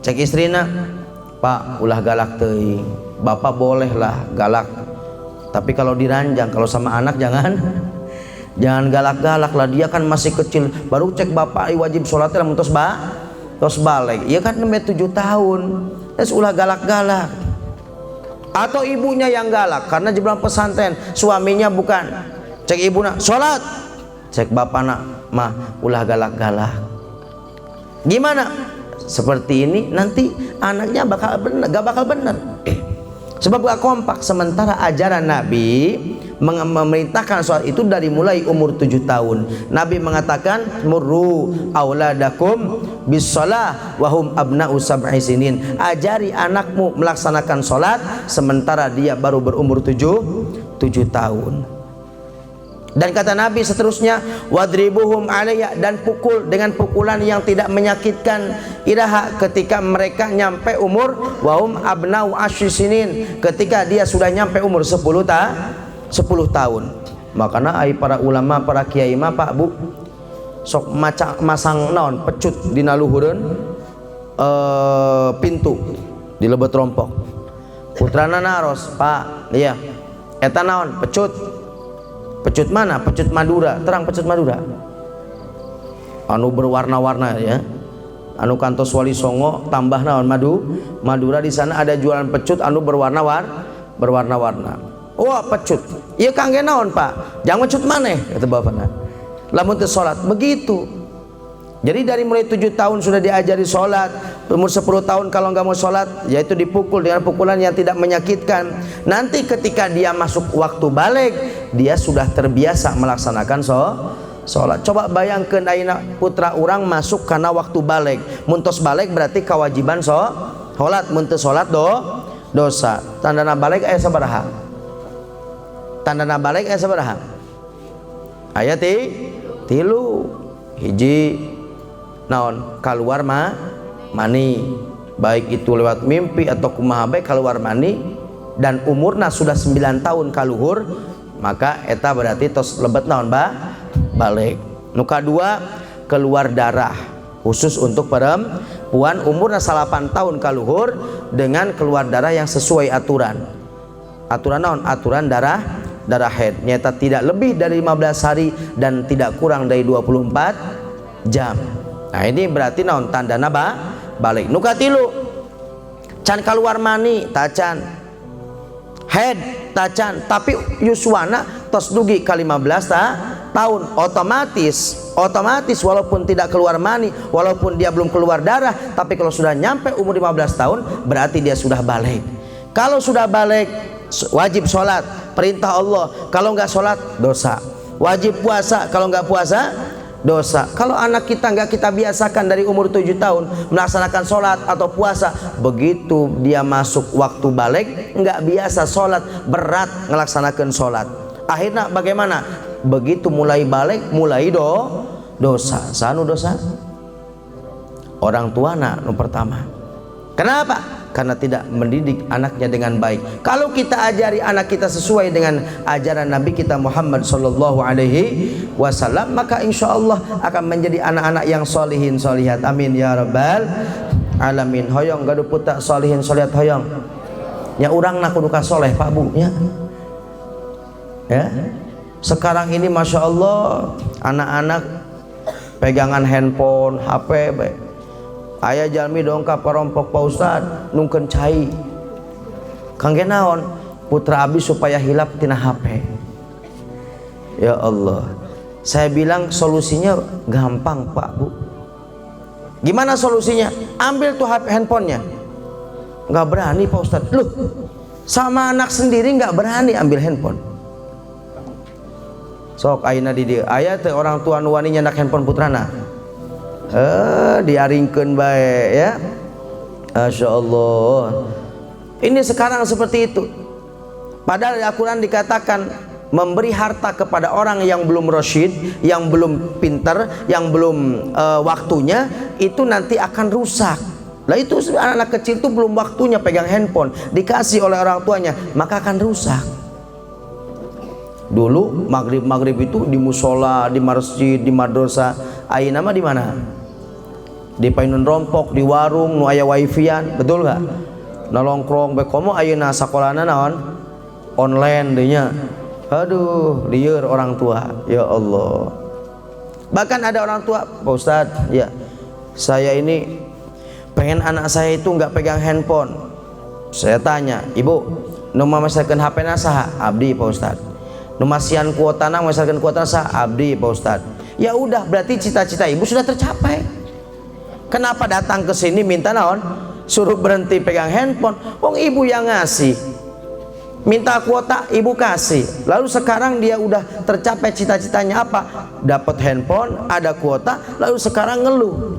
cek istrina, pak ulah galak teuing, bapak bolehlah galak, tapi kalau diranjang, kalau sama anak jangan galak-galak lah, dia kan masih kecil. Baru cek bapak wajib sholat lamun tos balik, iya kan 7 tahun, terus ulah galak-galak. Atau ibunya yang galak karena jebulan pesantren, suaminya bukan. Cek ibuna sholat, cek bapana mah ulah galak-galak. Gimana? Seperti ini nanti anaknya gak bakal benar. Sebab gak kompak. Sementara ajaran Nabi memerintahkan sholat itu dari mulai umur 7 tahun. Nabi mengatakan murru auladakum bis-shalah wa hum abna'u sab'i sinin. Ajari anakmu melaksanakan salat sementara dia baru berumur 7 tahun. Dan kata Nabi seterusnya, wadribuhum alayya, dan pukul dengan pukulan yang tidak menyakitkan, iraha, ketika mereka nyampe umur wahum abnau asyisinin, ketika dia sudah nyampe umur 10 tahun. Makanya ai para ulama, para kiai mah Pak Bu sok masang naon pecut dina luhureun pintu di lebet rompok. Putrana naros, Pak, iya eta naon pecut mana? Pecut Madura, terang pecut Madura anu berwarna-warna ya, anu kantos Wali Songo tambah naon Madura. Di sana ada jualan pecut anu berwarna-warna. Wah, pecut ieu kangge naon Pak? Jangan pecut maneh kata bapana, lamun teu salat begitu. Jadi dari mulai 7 tahun sudah diajari sholat, umur 10 tahun kalau nggak mau sholat, yaitu dipukul dengan pukulan yang tidak menyakitkan. Nanti ketika dia masuk waktu balik, dia sudah terbiasa melaksanakan sholat. Coba bayangkan ayeuna putra orang masuk karena waktu balik. Muntos balik berarti kewajiban sholat, mun teu sholat dosa. Tandana balik aya sabaraha? Tandana balik aya sabaraha? Aya tilu. Hiji naon keluar mani, baik itu lewat mimpi atau kumaha bae keluar mani, dan umurna sudah 9 tahun kaluhur, maka eta berarti tos lebet naon balik. Nu kadua keluar darah, khusus untuk perempuan umurna 8 tahun kaluhur dengan keluar darah yang sesuai aturan naon, aturan darah haid, nyata tidak lebih dari 15 hari dan tidak kurang dari 24 jam. Nah ini berarti naon tandana balik. Nu katilu can keluar mani tacan, head tacan, tapi yuswana tos dugi ka 15 tahun, otomatis walaupun tidak keluar mani, walaupun dia belum keluar darah, tapi kalau sudah nyampe umur 15 tahun berarti dia sudah balik. Kalau sudah balik wajib sholat, perintah Allah. Kalau nggak sholat dosa. Wajib puasa, kalau nggak puasa dosa. Kalau anak kita nggak kita biasakan dari umur 7 tahun melaksanakan sholat atau puasa, begitu dia masuk waktu balik nggak biasa sholat, berat melaksanakan sholat. Akhirnya bagaimana? Begitu mulai balik mulai dosa. Sanu dosa orang tua nu pertama. Kenapa? Karena tidak mendidik anaknya dengan baik. Kalau kita ajari anak kita sesuai dengan ajaran Nabi kita Muhammad sallallahu alaihi wasallam, maka insya Allah akan menjadi anak-anak yang solihin solihat. Amin ya rabbal alamin. Hoyong gaduh puta solihin solihat hoyong. Ya urang nak kudu soleh Pak Bu ya. Ya. Sekarang ini masya Allah anak-anak pegangan handphone, HP baik. Aya jalmi dongkap parompok Pak Ustad nungkeun cai kangge naon putra abdi supaya hilap tina HP. Ya Allah, saya bilang solusinya gampang Pak Bu. Gimana solusinya? Ambil tuh HP handphonenya. Nggak berani Pak Ustad. Loh, sama anak sendiri nggak berani ambil handphone. Sok ayeuna di dieu aya teh orang tua nu wani nyandak handphone putrana. Diaringkeun bae ya. Masya Allah. Ini sekarang seperti itu. Padahal di Al-Quran dikatakan memberi harta kepada orang yang belum rasyid, yang belum pintar, yang belum waktunya, itu nanti akan rusak. Lah itu anak kecil itu belum waktunya pegang handphone, dikasih oleh orang tuanya, maka akan rusak. Dulu maghrib itu di musola, di masjid, di madrasah, ayeuna mah di mana? Di painun rompok, di warung nu aya wifi-an, betul nggak? Nalongkrong bae komo ayeuna sakolana naon? Online deui nya. Aduh, lieur orang tua. Ya Allah. Bahkan ada orang tua, Pak Ustad, ya. Saya ini pengen anak saya itu nggak pegang handphone. Saya tanya, "Ibu, nu mamasakeun HP-na saha?" "Abdi, Pak Ustad." "Nu masian kuotana mamasakeun kuotana saha?" "Abdi, Pak Ustad." Ya udah, berarti cita-cita ibu sudah tercapai. Kenapa datang ke sini minta naon? Suruh berhenti pegang handphone. Wong ibu yang ngasih. Minta kuota, ibu kasih. Lalu sekarang dia udah tercapai cita-citanya apa? Dapat handphone, ada kuota, lalu sekarang ngeluh.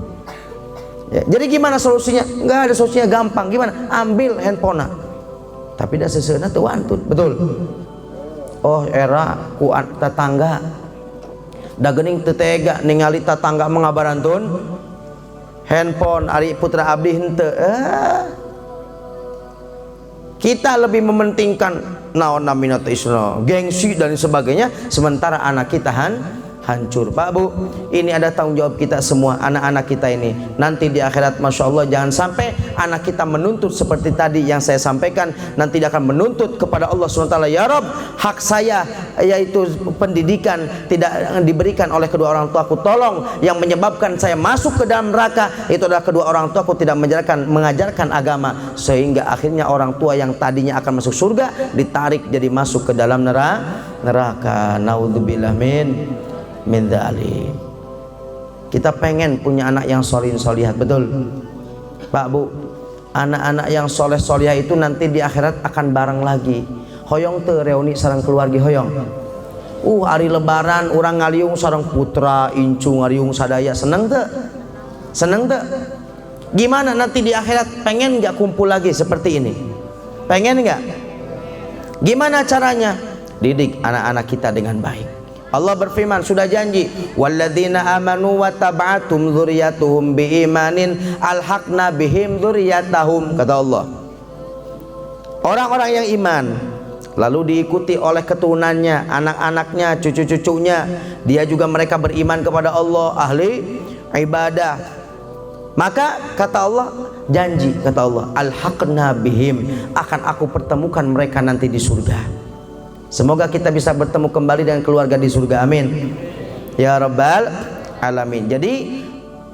Ya, jadi gimana solusinya? Nggak ada solusinya, gampang. Gimana? Ambil handphone. Tapi dah seseuna teu wantun, betul. Oh era ku tetangga da geuning teu tega ningali tetangga mengabarantun handphone ari putra abdi henteu. Kita lebih mementingkan naon namina isna, gengsi dan sebagainya, sementara anak kita hancur. Pak Bu, ini ada tanggung jawab kita semua, anak-anak kita ini nanti di akhirat, Masya Allah, jangan sampai anak kita menuntut seperti tadi yang saya sampaikan, nanti dia akan menuntut kepada Allah SWT, ya Rob, hak saya yaitu pendidikan tidak diberikan oleh kedua orang tuaku, tolong, yang menyebabkan saya masuk ke dalam neraka itu adalah kedua orang tuaku tidak mengajarkan agama, sehingga akhirnya orang tua yang tadinya akan masuk surga ditarik jadi masuk ke dalam neraka. Naudzubillah min dzalik. Kita pengen punya anak yang solin solihat, betul Pak Bu. Anak-anak yang soleh solihah itu nanti di akhirat akan bareng lagi. Hoyong teu reuni sareng keluarga hoyong. Hari lebaran urang ngaliung sareng putra incu ngaliung sadaya, seneng teu? Seneng teu? Gimana nanti di akhirat, pengen nggak kumpul lagi seperti ini? Pengen nggak? Gimana caranya? Didik anak-anak kita dengan baik. Allah berfirman, sudah janji, walladzina amanu wa tab'atum dzurriyyatuhum biimanin alhaqna bihim dzurriyyatahum, kata Allah. Orang-orang yang iman lalu diikuti oleh keturunannya, anak-anaknya, cucu-cucunya, dia juga mereka beriman kepada Allah, ahli ibadah, maka kata Allah, janji kata Allah, alhaqna bihim, akan aku pertemukan mereka nanti di surga. Semoga kita bisa bertemu kembali dengan keluarga di surga, amin ya rabbal alamin. Jadi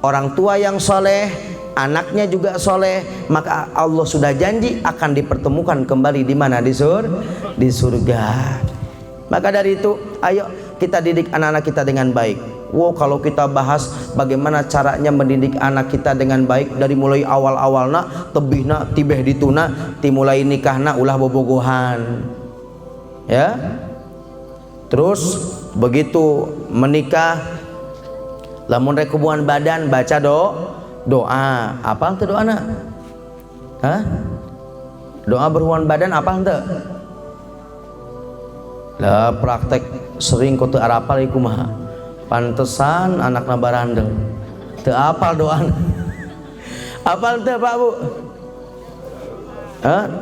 orang tua yang soleh, anaknya juga soleh, maka Allah sudah janji akan dipertemukan kembali di mana? Di surga. Maka dari itu, ayo kita didik anak-anak kita dengan baik. Wow, kalau kita bahas bagaimana caranya mendidik anak kita dengan baik, dari mulai awal-awalna tebihna tibeh dituna, timulai nikahna ulah bobogohan, ya. Terus begitu menikah, lamun rek hubungan badan baca doa. Apa itu doa nak? Doa berhubungan badan apa ente? Lah praktek sering kau teu arapal ieu kumaha? Pantesan anakna barandel teu apal doa. Apal teu Pak Bu?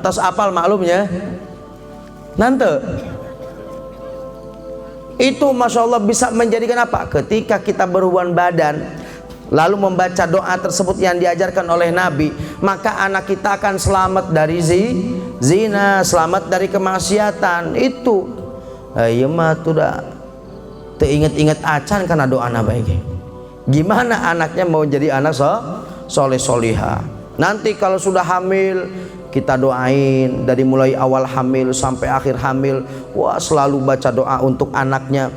Tos apal maklumnya. Nanti itu Masya Allah bisa menjadikan apa? Ketika kita berhubungan badan lalu membaca doa tersebut yang diajarkan oleh Nabi, maka anak kita akan selamat dari zina, selamat dari kemaksiatan. Itu ya mah sudah teringat-ingat acan karena doa Nabi. Gimana anaknya mau jadi anak soleh solihah? Nanti kalau sudah hamil, kita doain dari mulai awal hamil sampai akhir hamil. Wah, selalu baca doa untuk anaknya.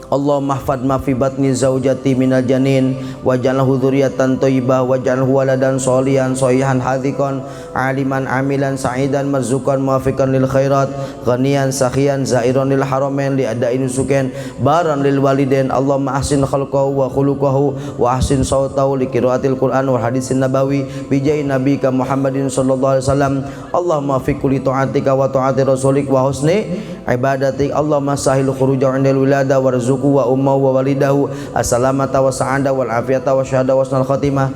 Allahumma hfad ma fi batni zaujati minal janin waj'alhu dzurriyyatan thayyibah waj'alhu waladan sholihan shoyihan hadhiqan aliman amilan sa'idan marzuqan muwaffiqan lil khairat ghaniyan sakhiyan zairan lil haramain li adain suken baran lil walidain. Allahumma ahsin khalqahu wa khuluquhu wa ahsin sautahu li qiraatil Qur'an wa hadisin nabawi bi jahi nabika Muhammadin sallallahu alaihi wasallam. Allahumma fi kulli ta'atika wa ta'ati rasulik wa husni ibadatik. Allahumma sahil khurujahu 'indal wilada warzuq wa ummahu wa walidahu as-salamata wa sa'ada wal afiyata wa syahada wa husnal khatimah.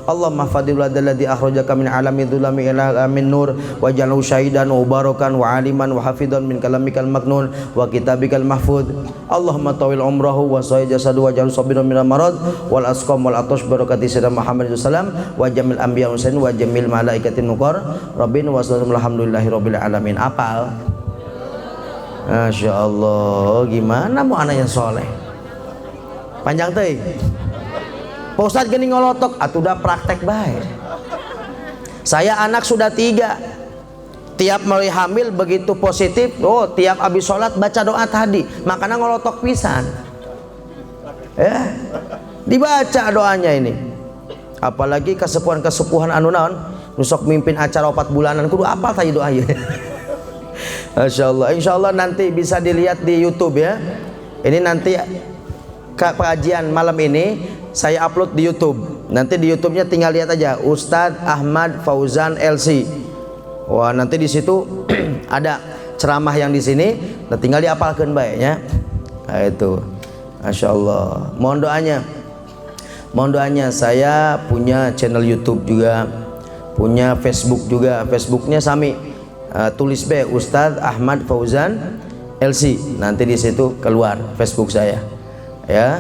Allahumma fadil ladzi akhrajaka min alami dhulami ila alamin nur waj'alhu syahidan wa barakan wa aliman wa hafidhan min kalamikal maknun wa kitabikal mahfud. Allahumma tawil umrahu wa sahih jasadu wa ja'al sabiran minal marad wal asqam wal atash barakati sayyidina Muhammad sallallahu wa jamil anbiya wa jamil malaikatin muqar rabbin wa sallallahu alhamdulillahi rabbil alamin. Apal? Masya Allah, gimana mau anak yang soleh? Panjang teh. Pak Ustadz gini ngolotok, atuh udah praktek baik. Saya anak sudah 3. Tiap mulai hamil begitu positif, tiap habis sholat baca doa tadi, makanya ngolotok pisan. Dibaca doanya ini. Apalagi kesepuhan-kesepuhan anu naon, nusok mimpin acara 4 bulanan, kudu apal tadi doanya. Masya Allah, insya Allah nanti bisa dilihat di YouTube ya. Ini nanti pengajian malam ini saya upload di YouTube. Nanti di YouTube-nya tinggal lihat aja Ustadz Ahmad Fauzan LC. Wah, nanti di situ ada ceramah yang di sini, nah tinggal dihafalkan baiknya. Nah, itu. Masya Allah. Mohon doanya. Mohon doanya. Saya punya channel YouTube juga, punya Facebook juga. Facebooknya sami. Tulis be Ustadz Ahmad Fauzan LC. Nanti di situ keluar Facebook saya. Ya,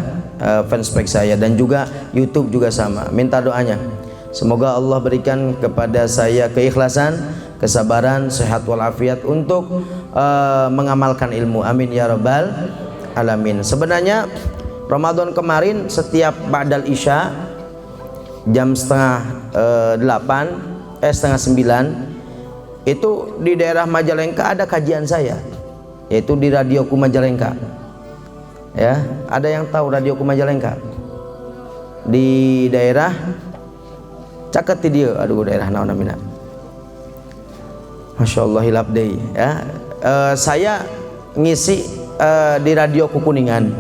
fanspage saya, dan juga YouTube juga sama. Minta doanya. Semoga Allah berikan kepada saya keikhlasan, kesabaran, sehat walafiat untuk mengamalkan ilmu. Amin ya rabbal alamin. Sebenarnya Ramadan kemarin setiap ba'dal isya jam setengah 9 itu di daerah Majalengka ada kajian saya, yaitu di Radioku Majalengka. Ya, ada yang tahu Radioku Majalengka? Di daerah caket di dia, aduh daerah naon namina. Masya Allah hilap deui ya. Saya ngisi di Radioku Kuningan.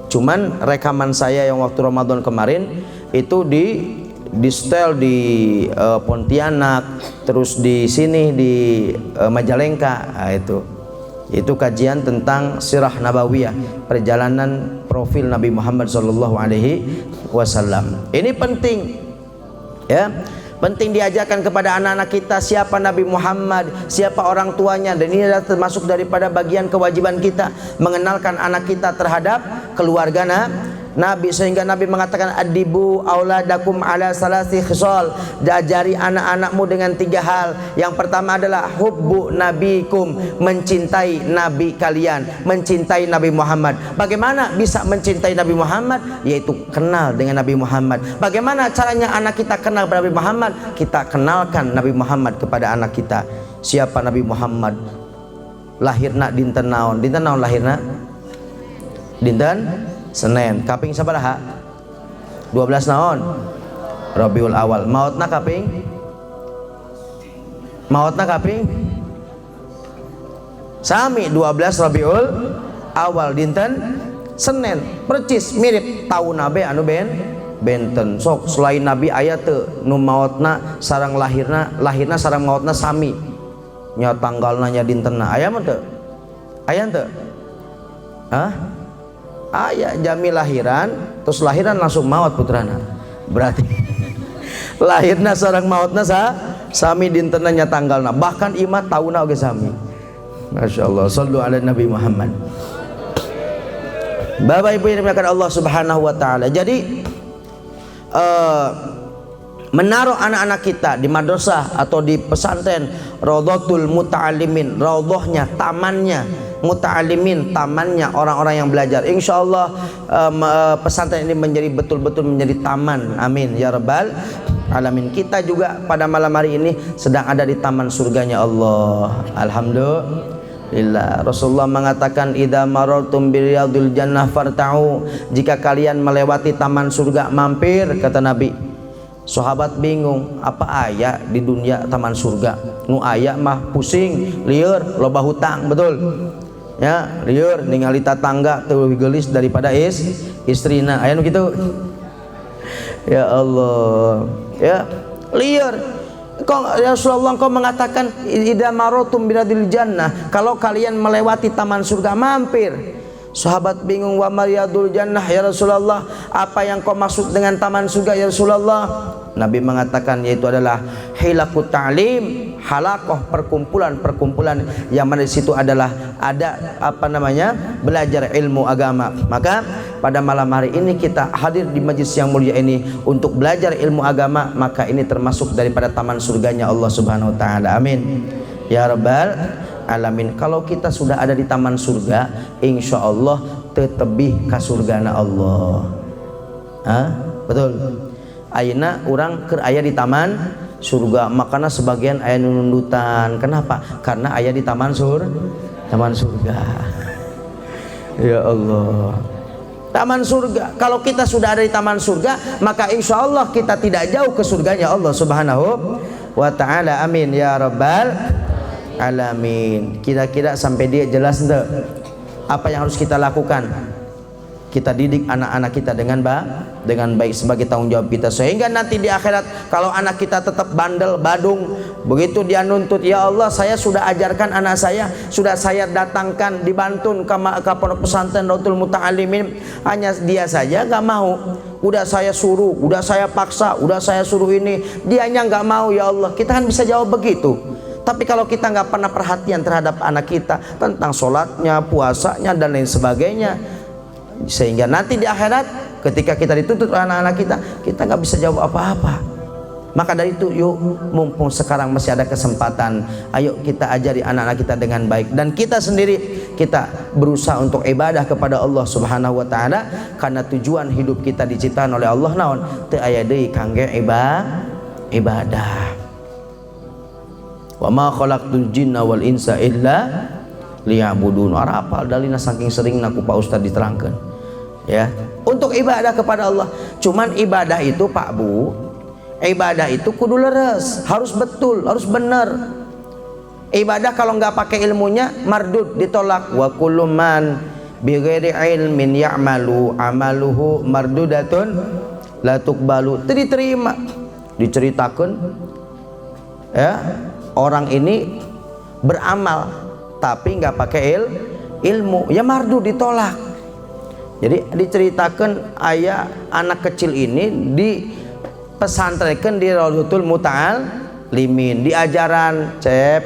Cuman rekaman saya yang waktu Ramadan kemarin itu di setel di Pontianak, terus di sini di Majalengka. Nah, itu kajian tentang sirah nabawiyah, perjalanan profil Nabi Muhammad SAW. Ini penting, ya, penting diajarkan kepada anak-anak kita siapa Nabi Muhammad, siapa orang tuanya, dan ini adalah termasuk daripada bagian kewajiban kita mengenalkan anak kita terhadap keluarga Nabi, sehingga Nabi mengatakan adibu auladakum ala salasi khisal, diajari anak-anakmu dengan 3 hal. Yang pertama adalah hubbu nabikum, mencintai nabi kalian, mencintai Nabi Muhammad. Bagaimana bisa mencintai Nabi Muhammad? Yaitu kenal dengan Nabi Muhammad. Bagaimana caranya anak kita kenal Nabi Muhammad? Kita kenalkan Nabi Muhammad kepada anak kita. Siapa Nabi Muhammad? Lahirna dinten naon? Dinten naon lahirna? Dinten Senin. Kaping sabaraha? 12 naon? Rabiul Awal. Mautna kaping? Mautna kaping? Sami 12 Rabiul Awal dinten Senin. Percis mirip tahun nabi anu benten. Sok selain Nabi aya teu nu mautna sareng lahirna sareng mautna sami. Nya tanggalna nya dintenna. Aya mah teu? Aya teu? Hah? Ayah jami lahiran, terus lahiran langsung maut putrana. Berarti lahirna sareng mautna sami dintenna tanggalna. Bahkan imah tauna oge sami. Masya Allah. Shallu ala Nabi Muhammad. Bapak Ibu yang dimuliakan Allah Subhanahu wa taala. Jadi menaruh anak-anak kita di madrasah atau di pesantren Raudhatul Muta'allimin, raudhahnya, tamannya muta'allimin, tamannya orang-orang yang belajar. Insyaallah pesantren ini menjadi betul-betul menjadi taman. Amin ya rabbal alamin. Kita juga pada malam hari ini sedang ada di taman surganya Allah. Alhamdulillah. Rasulullah mengatakan idza marartum biriyadil jannah farta'u, jika kalian melewati taman surga mampir, kata Nabi. Sahabat bingung, apa aya di dunia taman surga? Nu aya mah pusing, lieur, loba hutang, betul? Ya, lieur ningali tatangga teu gelis daripada istrina. Aya nu kitu? Ya Allah. Ya, lieur. Kok Rasulullah kau mengatakan idza maratum biradil jannah, kalau kalian melewati taman surga mampir. Sahabat bingung, wa mariyadul jannah ya Rasulullah, apa yang kau maksud dengan taman surga ya Rasulullah? Nabi mengatakan yaitu adalah hilakut ta'lim, halakoh, perkumpulan yang mana di situ adalah ada belajar ilmu agama. Maka pada malam hari ini kita hadir di majlis yang mulia ini untuk belajar ilmu agama, maka ini termasuk daripada taman surganya Allah Subhanahu wa taala. Amin ya rabbal alamin. Kalau kita sudah ada di taman surga, insya Allah tetebih ka surgana Allah. Betul. Ayeuna urang keur aya di taman surga, makanya sebagian aya nundutan. Kenapa? Karena aya di taman surga. Ya Allah. Taman surga. Kalau kita sudah ada di taman surga, maka insya Allah kita tidak jauh ke surganya Allah Subhanahu wa taala. Amin ya rabbal alamin. Kira-kira sampai dia jelas enggak apa yang harus kita lakukan? kita didik anak-anak kita dengan baik sebagai tanggung jawab kita, sehingga nanti di akhirat kalau anak kita tetap bandel, badung, begitu dia nuntut, ya Allah saya sudah ajarkan anak saya, sudah saya datangkan di Bantun ke pondok pesantren Raudhatul Muta'allimin, hanya dia saja nggak mau. Udah saya suruh, udah saya paksa, udah saya suruh ini, dianya nggak mau. Ya Allah, kita kan bisa jawab begitu. Tapi kalau kita nggak pernah perhatian terhadap anak kita tentang sholatnya, puasanya dan lain sebagainya, sehingga nanti di akhirat ketika kita dituntut oleh anak-anak kita nggak bisa jawab apa-apa. Maka dari itu, yuk, mumpung sekarang masih ada kesempatan, ayo kita ajari anak-anak kita dengan baik, dan kita sendiri kita berusaha untuk ibadah kepada Allah Subhanahu wa taala, karena tujuan hidup kita diciptakan oleh Allah naon teu aya deui kangge ibadah. Wa ma khalaqtul jinna wal insa illa liya'budun. Ora apal dalina saking seringna ku Pak Ustaz diterangkeun. Ya, untuk ibadah kepada Allah. Cuman ibadah itu Pak Bu, ibadah itu kudu leres, harus betul, harus benar. Ibadah kalau nggak pakai ilmunya mardud, ditolak. Wa kullu man bighairi ilmin ya'malu amaluhu mardudatun la tuqbalu. Itu diterima. Diceritakan ya, orang ini beramal tapi nggak pakai ilmu, ya mardud, ditolak. Jadi diceritakan ayah anak kecil ini di pesantrenkan di Raudhatul Muta'allimin, diajaran cep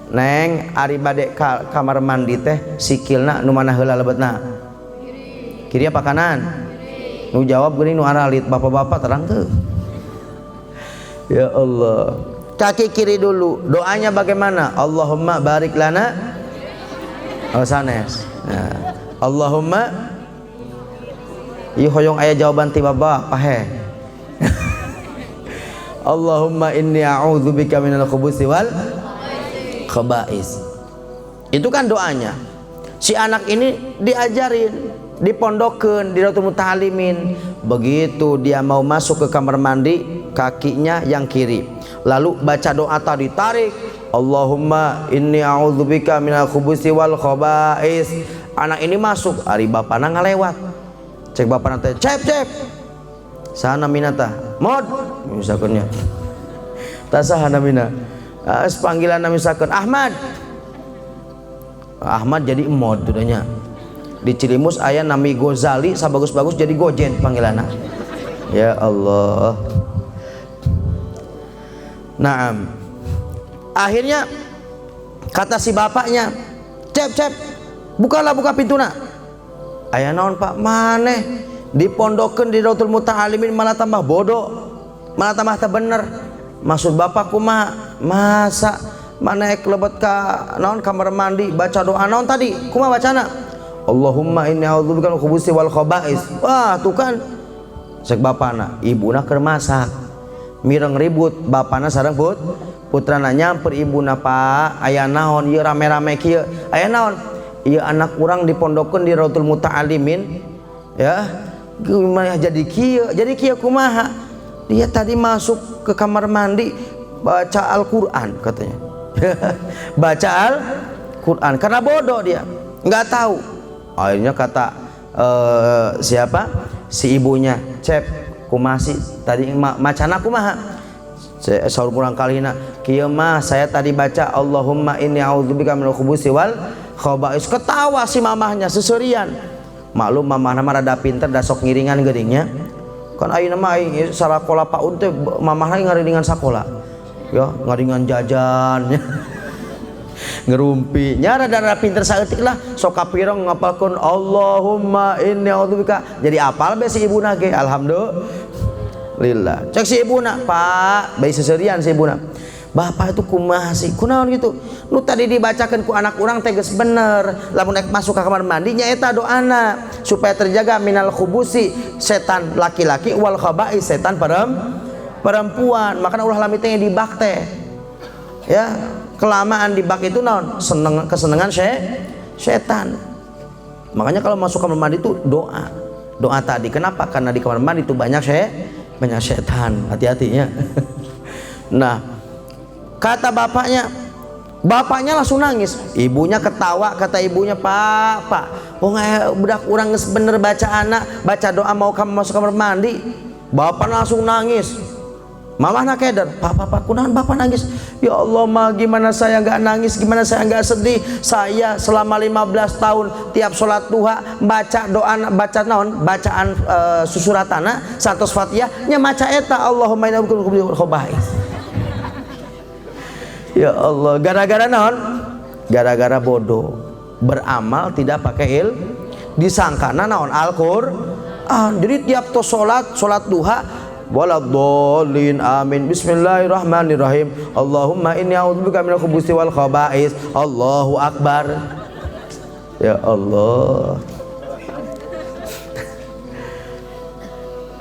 neng ari bade kamar mandi teh sikilna nu mana heula lebetna, kiri apa kanan? Nu jawab geuning nu aralit, bapak-bapak terang tuh. Ya Allah, kaki kiri dulu, doanya bagaimana? Allahumma barik lana sanes. Nah, Allahumma ieu hoyong aya jawaban ti bapak pahe. Allahumma inni a'udzubika minal khubuthi wal khaba'is. Itu kan doanya. Si anak ini diajarin, dipondokeun di Raudhatul Muta'allimin. Begitu dia mau masuk ke kamar mandi, kakinya yang kiri, lalu baca doa tadi, tarik, Allahumma inni a'udzubika minal khubuthi wal khaba'is. Anak ini masuk, ari bapana ngalewat. Cek bapak nanti, cep sana minata mod misalkannya tasahana mina panggilan misalkan Ahmad jadi mod tudanya. Di Cilimus ayah nami Gozali sabagus-bagus jadi Gojen panggilanna. Ya Allah. Naam, akhirnya kata si bapaknya, cep buka pintuna. Aya naon Pak, maneh dipondokeun di Raudhatul Muta'allimin malah tambah bodoh, malah tambah teu bener. Maksud bapak kumaha? Masa maneh lebet ka naon kamar mandi baca doa naon tadi? Kumaha bacana? Allahumma inni a'udzubika minal khubuthi wal khaba'is. Wah, tuh kan cek bapana, ibuna keur masak. Mireng ribut, bapana sareng putrana nyamper ibuna, Pak, aya naon ieu rame-rame kieu? Aya naon? Iya, anak kurang dipondokeun di Raudhatul Muta'allimin, ya gimana jadi kieu kumaha? Dia tadi masuk ke kamar mandi baca Al-Quran katanya. Baca Al-Quran karena bodoh, dia nggak tahu. Akhirnya kata siapa si ibunya, cep kumasi tadi macana kumaha? Saur kurang kalina kieu mah saya tadi baca Allahumma inni a'udzubika minal khubuthi wal khaba'is. Ketawa si mamahnya seserian. Maklum mamahna mah rada pinter, da sok ngiringan geuringnya. Kan ayeuna mah aing sakola paun teh mamahna ngaringan sakola. Ya, ngaringan jajan. Ngerumpi. Nya rada pinter saeutik lah, sok kapireng ngapalkeun Allahumma inni a'udzubika. Jadi apal be si ibuna ge, alhamdulillah. Cek si ibuna, Pak, bae seserian si ibuna. Bapak itu kumaha sih? Kunaon gitu? Nu tadi dibacakan ku anak urang teh geus bener. Lamun masuk ke kamar mandi nya eta doana supaya terjaga minal khubusi, setan laki-laki, wal khaba'is, setan perempuan. Makanya ulah lami teh dibak teh. Ya, kelamaan dibak itu naon? Kesenengan setan. Makanya kalau masuk kamar mandi itu doa. Doa tadi. Kenapa? Karena di kamar mandi itu banyak setan. Hati-hatinya. Nah, kata bapaknya, Bapaknya langsung nangis, ibunya ketawa, kata ibunya, Pak, oh budak urang geus bener baca anak, baca doa mau kamu masuk kamar mandi. Bapak langsung nangis. Mama nak keder, Pak, kunaon Bapak nangis? Ya Allah mah, gimana saya nggak nangis, gimana saya nggak sedih? Saya selama 15 tahun tiap sholat duha baca doa, baca naon, bacaan susuratana 100 Fatihah nya maca eta Allahumma inna a'udzubika minal khaba'is. Ya Allah, gara-gara naon? Gara-gara bodoh, beramal tidak pakai disangkana naon Al-Qur'an. Jadi tiap tos sholat duha waladhdallin amin bismillahirrahmanirrahim Allahumma inni a'udzubika minal khubuthi wal khaba'is Allahu akbar. Ya Allah,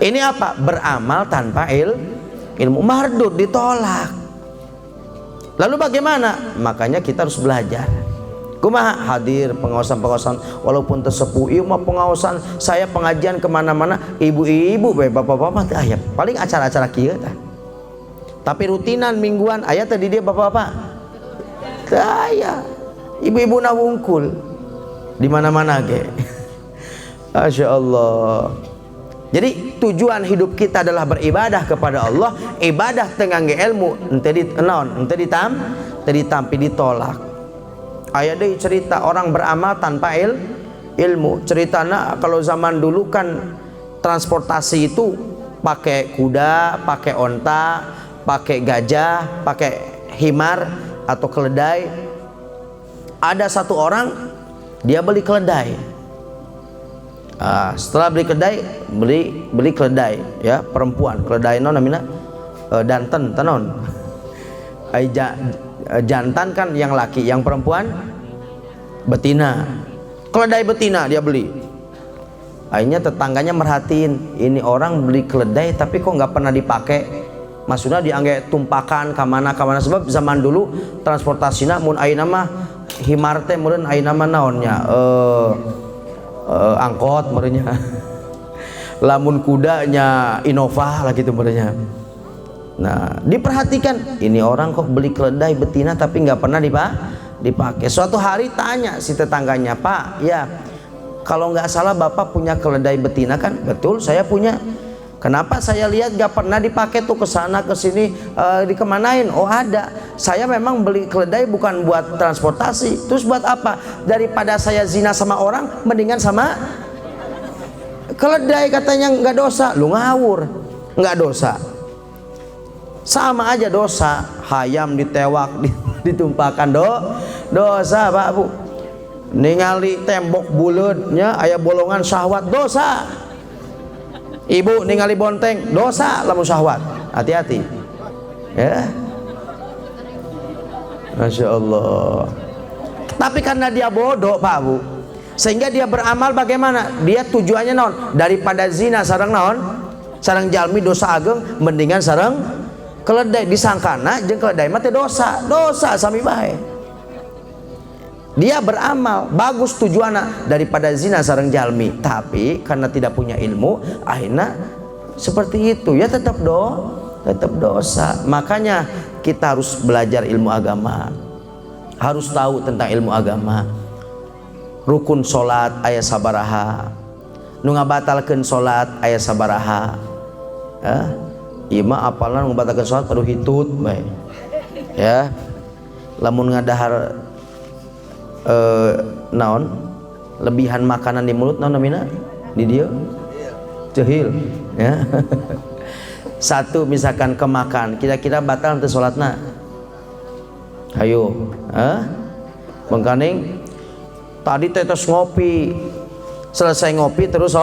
ini apa? Beramal tanpa ilmu, mardud, ditolak. Lalu bagaimana? Makanya kita harus belajar. Kumaha? Hadir pengawasan-pengawasan, walaupun tersepuh ieu mah pengawasan, saya pengajian kemana-mana, ibu-ibu bapak-bapak aya paling acara-acara kieu tah. Tapi rutinan mingguan aya tadi dia bapak-bapak teu aya. Ibu-ibu na wungkul di mana-mana ge. Masya Allah. Jadi tujuan hidup kita adalah beribadah kepada Allah. Ibadah tengangge ilmu ente ditampi ditolak. Aya deui cerita orang beramal tanpa ilmu. Ceritana kalau zaman dulu kan transportasi itu pakai kuda, pakai onta, pakai gajah, pakai himar atau keledai. Ada satu orang dia beli keledai. Setelah beli keledai, ya, perempuan keledai non namina danten tenon. Jantan kan yang laki, yang perempuan betina. Keledai betina dia beli. Akhirnya tetangganya merhatiin, ini orang beli keledai tapi kok nggak pernah dipakai. Maksudnya diangge tumpakan kamana sebab zaman dulu transportasinya mun ayeuna mah himar teh meureun ayeuna mah naonnya angkot merenya. Lamun kudanya Innova lah gitu merenya. Nah, diperhatikan, ini orang kok beli keledai betina tapi nggak pernah dipakai. Suatu hari tanya si tetangganya, Pak, ya kalau nggak salah Bapak punya keledai betina kan? Betul, saya punya. Kenapa saya lihat nggak pernah dipakai tuh, kesana kesini dikemanain? Oh ada, saya memang beli keledai bukan buat transportasi. Terus buat apa? Daripada saya zina sama orang, mendingan sama keledai. Katanya nggak dosa. Lu ngawur, nggak dosa. Sama aja dosa. Hayam ditewak, ditumpahkan dosa Pak Bu. Ningali tembok buleutnya aya bolongan syahwat, dosa. Ibu ningali bonteng, dosa lamun syahwat. Hati-hati ya. Masya Allah. Tapi karena dia bodoh Pak Bu, sehingga dia beramal bagaimana? Dia tujuannya naon? Daripada zina sareng naon? Sareng jalmi dosa ageng, mendingan sareng keledai. Disangkana jeung keledai mah teh dosa sami bae. Dia beramal bagus tujuannya daripada zina sareng jalmi, tapi karena tidak punya ilmu akhirnya seperti itu ya, tetap dosa. Makanya kita harus belajar ilmu agama, harus tahu tentang ilmu agama. Rukun salat aya sabaraha, nu ngabatalkeun salat aya sabaraha. Ieu mah apalan ngabatalkeun salat kudu hitut bae. Ya. Lamun ngadahar naon lebihan makanan di mulut naon namina di dia cehil ya. Satu misalkan kemakan kira-kira batal teu salatna. Hayo mengkaning tadi tetes ngopi, selesai ngopi terus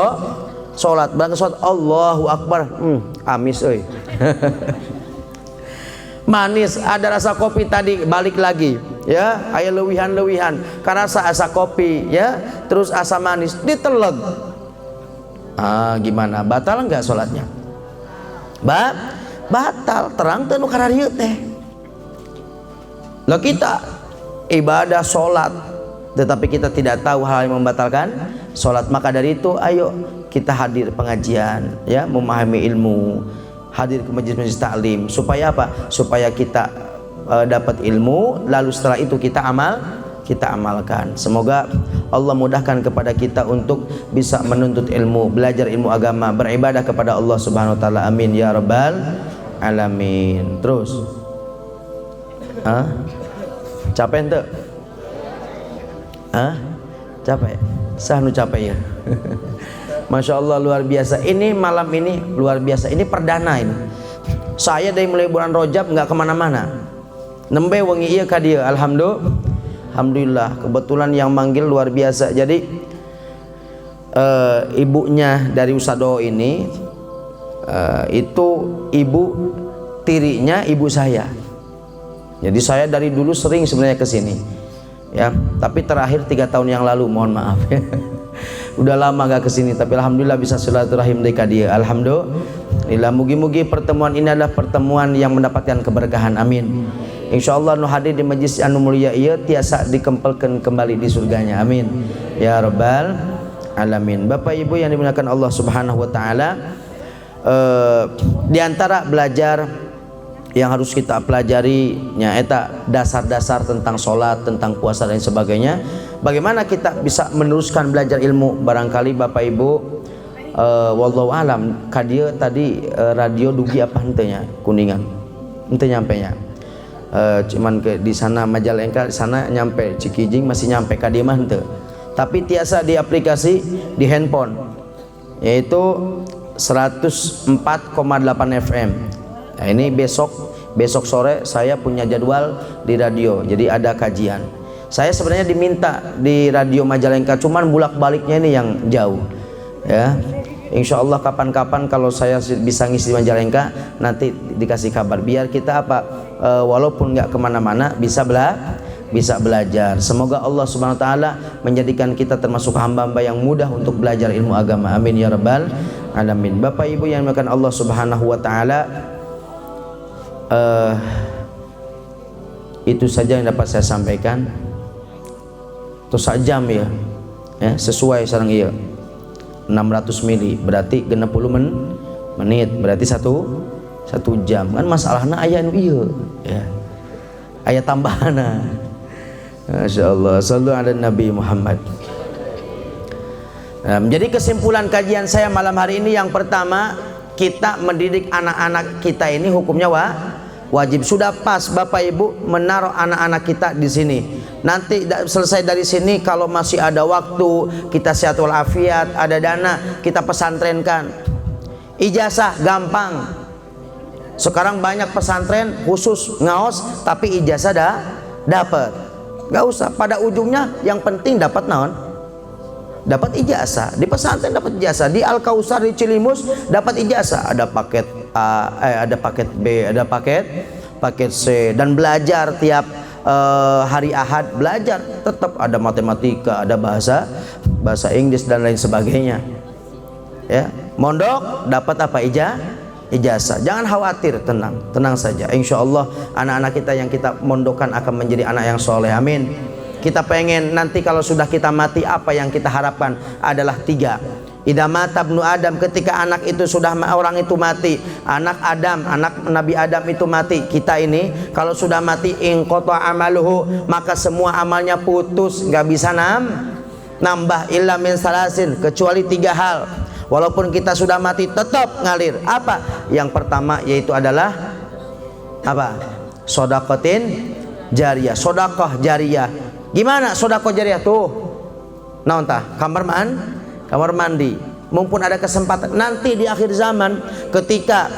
salat, bareng salat Allahu Akbar, amis euy. Manis, ada rasa kopi tadi balik lagi ya, aya leuwihan karena asa kopi ya, terus asa manis diteleg. Gimana, batal enggak sholatnya? Batal, terang teh nu kararieu teh. Lah kita ibadah sholat tetapi kita tidak tahu hal yang membatalkan sholat, maka dari itu ayo kita hadir pengajian ya, memahami ilmu, hadir ke majelis taklim. Supaya apa? Supaya kita dapat ilmu, lalu setelah itu kita amalkan. Semoga Allah mudahkan kepada kita untuk bisa menuntut ilmu, belajar ilmu agama, beribadah kepada Allah Subhanahu wa taala. Amin ya rabbal alamin. Terus capek ente? Capek? Sahnu capek ya. Masya Allah, luar biasa. Ini malam ini luar biasa. Ini perdana ini. Saya dari mulai bulan Rajab nggak kemana-mana. Nembe wengi iya ka dia. Alhamdulillah. Kebetulan yang manggil luar biasa. Jadi ibunya dari Usado ini itu ibu tirinya ibu saya. Jadi saya dari dulu sering sebenarnya ke sini. Ya, tapi terakhir 3 tahun yang lalu, mohon maaf. Udah lama gak kesini, tapi alhamdulillah bisa silaturahim dengan dia. Alhamdulillah, mugi-mugi pertemuan ini adalah pertemuan yang mendapatkan keberkahan. Amin. Insyaallah nu hadir di majlis anu mulia ieu tiasa dikempelkeun kembali di surganya. Amin ya rabbal alamin. Bapak Ibu yang dimuliakan Allah Subhanahu wa taala, di antara belajar yang harus kita pelajari nya eta dasar-dasar tentang sholat, tentang puasa dan sebagainya. Bagaimana kita bisa meneruskan belajar ilmu? Barangkali Bapak Ibu wallahu alam kadia tadi radio dugi apa hentenya Kuningan ente nyampe nya cuman ke di sana Majalengka sana nyampe Cikijing masih nyampe kadia mah henteu, tapi tiasa di aplikasi di handphone yaitu 104,8 FM. Nah, ini besok sore saya punya jadwal di radio, jadi ada kajian. Saya sebenarnya diminta di radio Majalengka, cuman bolak-baliknya ini yang jauh. Ya, insya Allah kapan-kapan kalau saya bisa ngisi di Majalengka nanti dikasih kabar. Biar kita walaupun nggak kemana-mana bisa belajar. Semoga Allah Subhanahu Wa Taala menjadikan kita termasuk hamba-hamba yang mudah untuk belajar ilmu agama. Amin ya rabbal alamin. Bapak Ibu yang dimuliakan Allah Subhanahu Wa Taala, itu saja yang dapat saya sampaikan. Terus jam ya, sesuai sareng iya 600 mili berarti 60 menit berarti satu jam kan masalahnya aya nu ieu ya, aya tambahana. Masya Allah, sallu ala Nabi Muhammad. Jadi kesimpulan kajian saya malam hari ini, yang pertama, kita mendidik anak-anak kita ini hukumnya wajib. Sudah pas Bapak Ibu menaruh anak-anak kita di sini. Nanti selesai dari sini kalau masih ada waktu, kita sehat walafiat, ada dana, kita pesantrenkan. Ijazah gampang. Sekarang banyak pesantren khusus ngaos tapi ijazah dapat. Gak usah, pada ujungnya yang penting dapat naon? Dapat ijazah. Di pesantren dapat ijazah, di Al-Kausar di Cilimus dapat ijazah. Ada paket A, ada paket B, ada paket C, dan belajar tiap hari Ahad belajar, tetap ada matematika, ada bahasa Inggris dan lain sebagainya. Ya, mondok dapat apa? Ijazah. Jangan khawatir, tenang saja. Insya Allah anak-anak kita yang kita mondokkan akan menjadi anak yang soleh. Amin. Kita pengen nanti kalau sudah kita mati, apa yang kita harapkan adalah 3. Idza mata ibnu Adam, ketika anak itu sudah orang itu mati, anak Nabi Adam itu mati, kita ini kalau sudah mati inqata amaluhu, maka semua amalnya putus, nggak bisa nambah illa min salasin, kecuali 3 hal. Walaupun kita sudah mati tetap ngalir. Apa? Yang pertama yaitu adalah apa? Shadaqatin jariyah, sedekah jariyah. Gimana sedekah jariyah tuh? Naon tah? Kamar mandi. Mumpun ada kesempatan nanti di akhir zaman ketika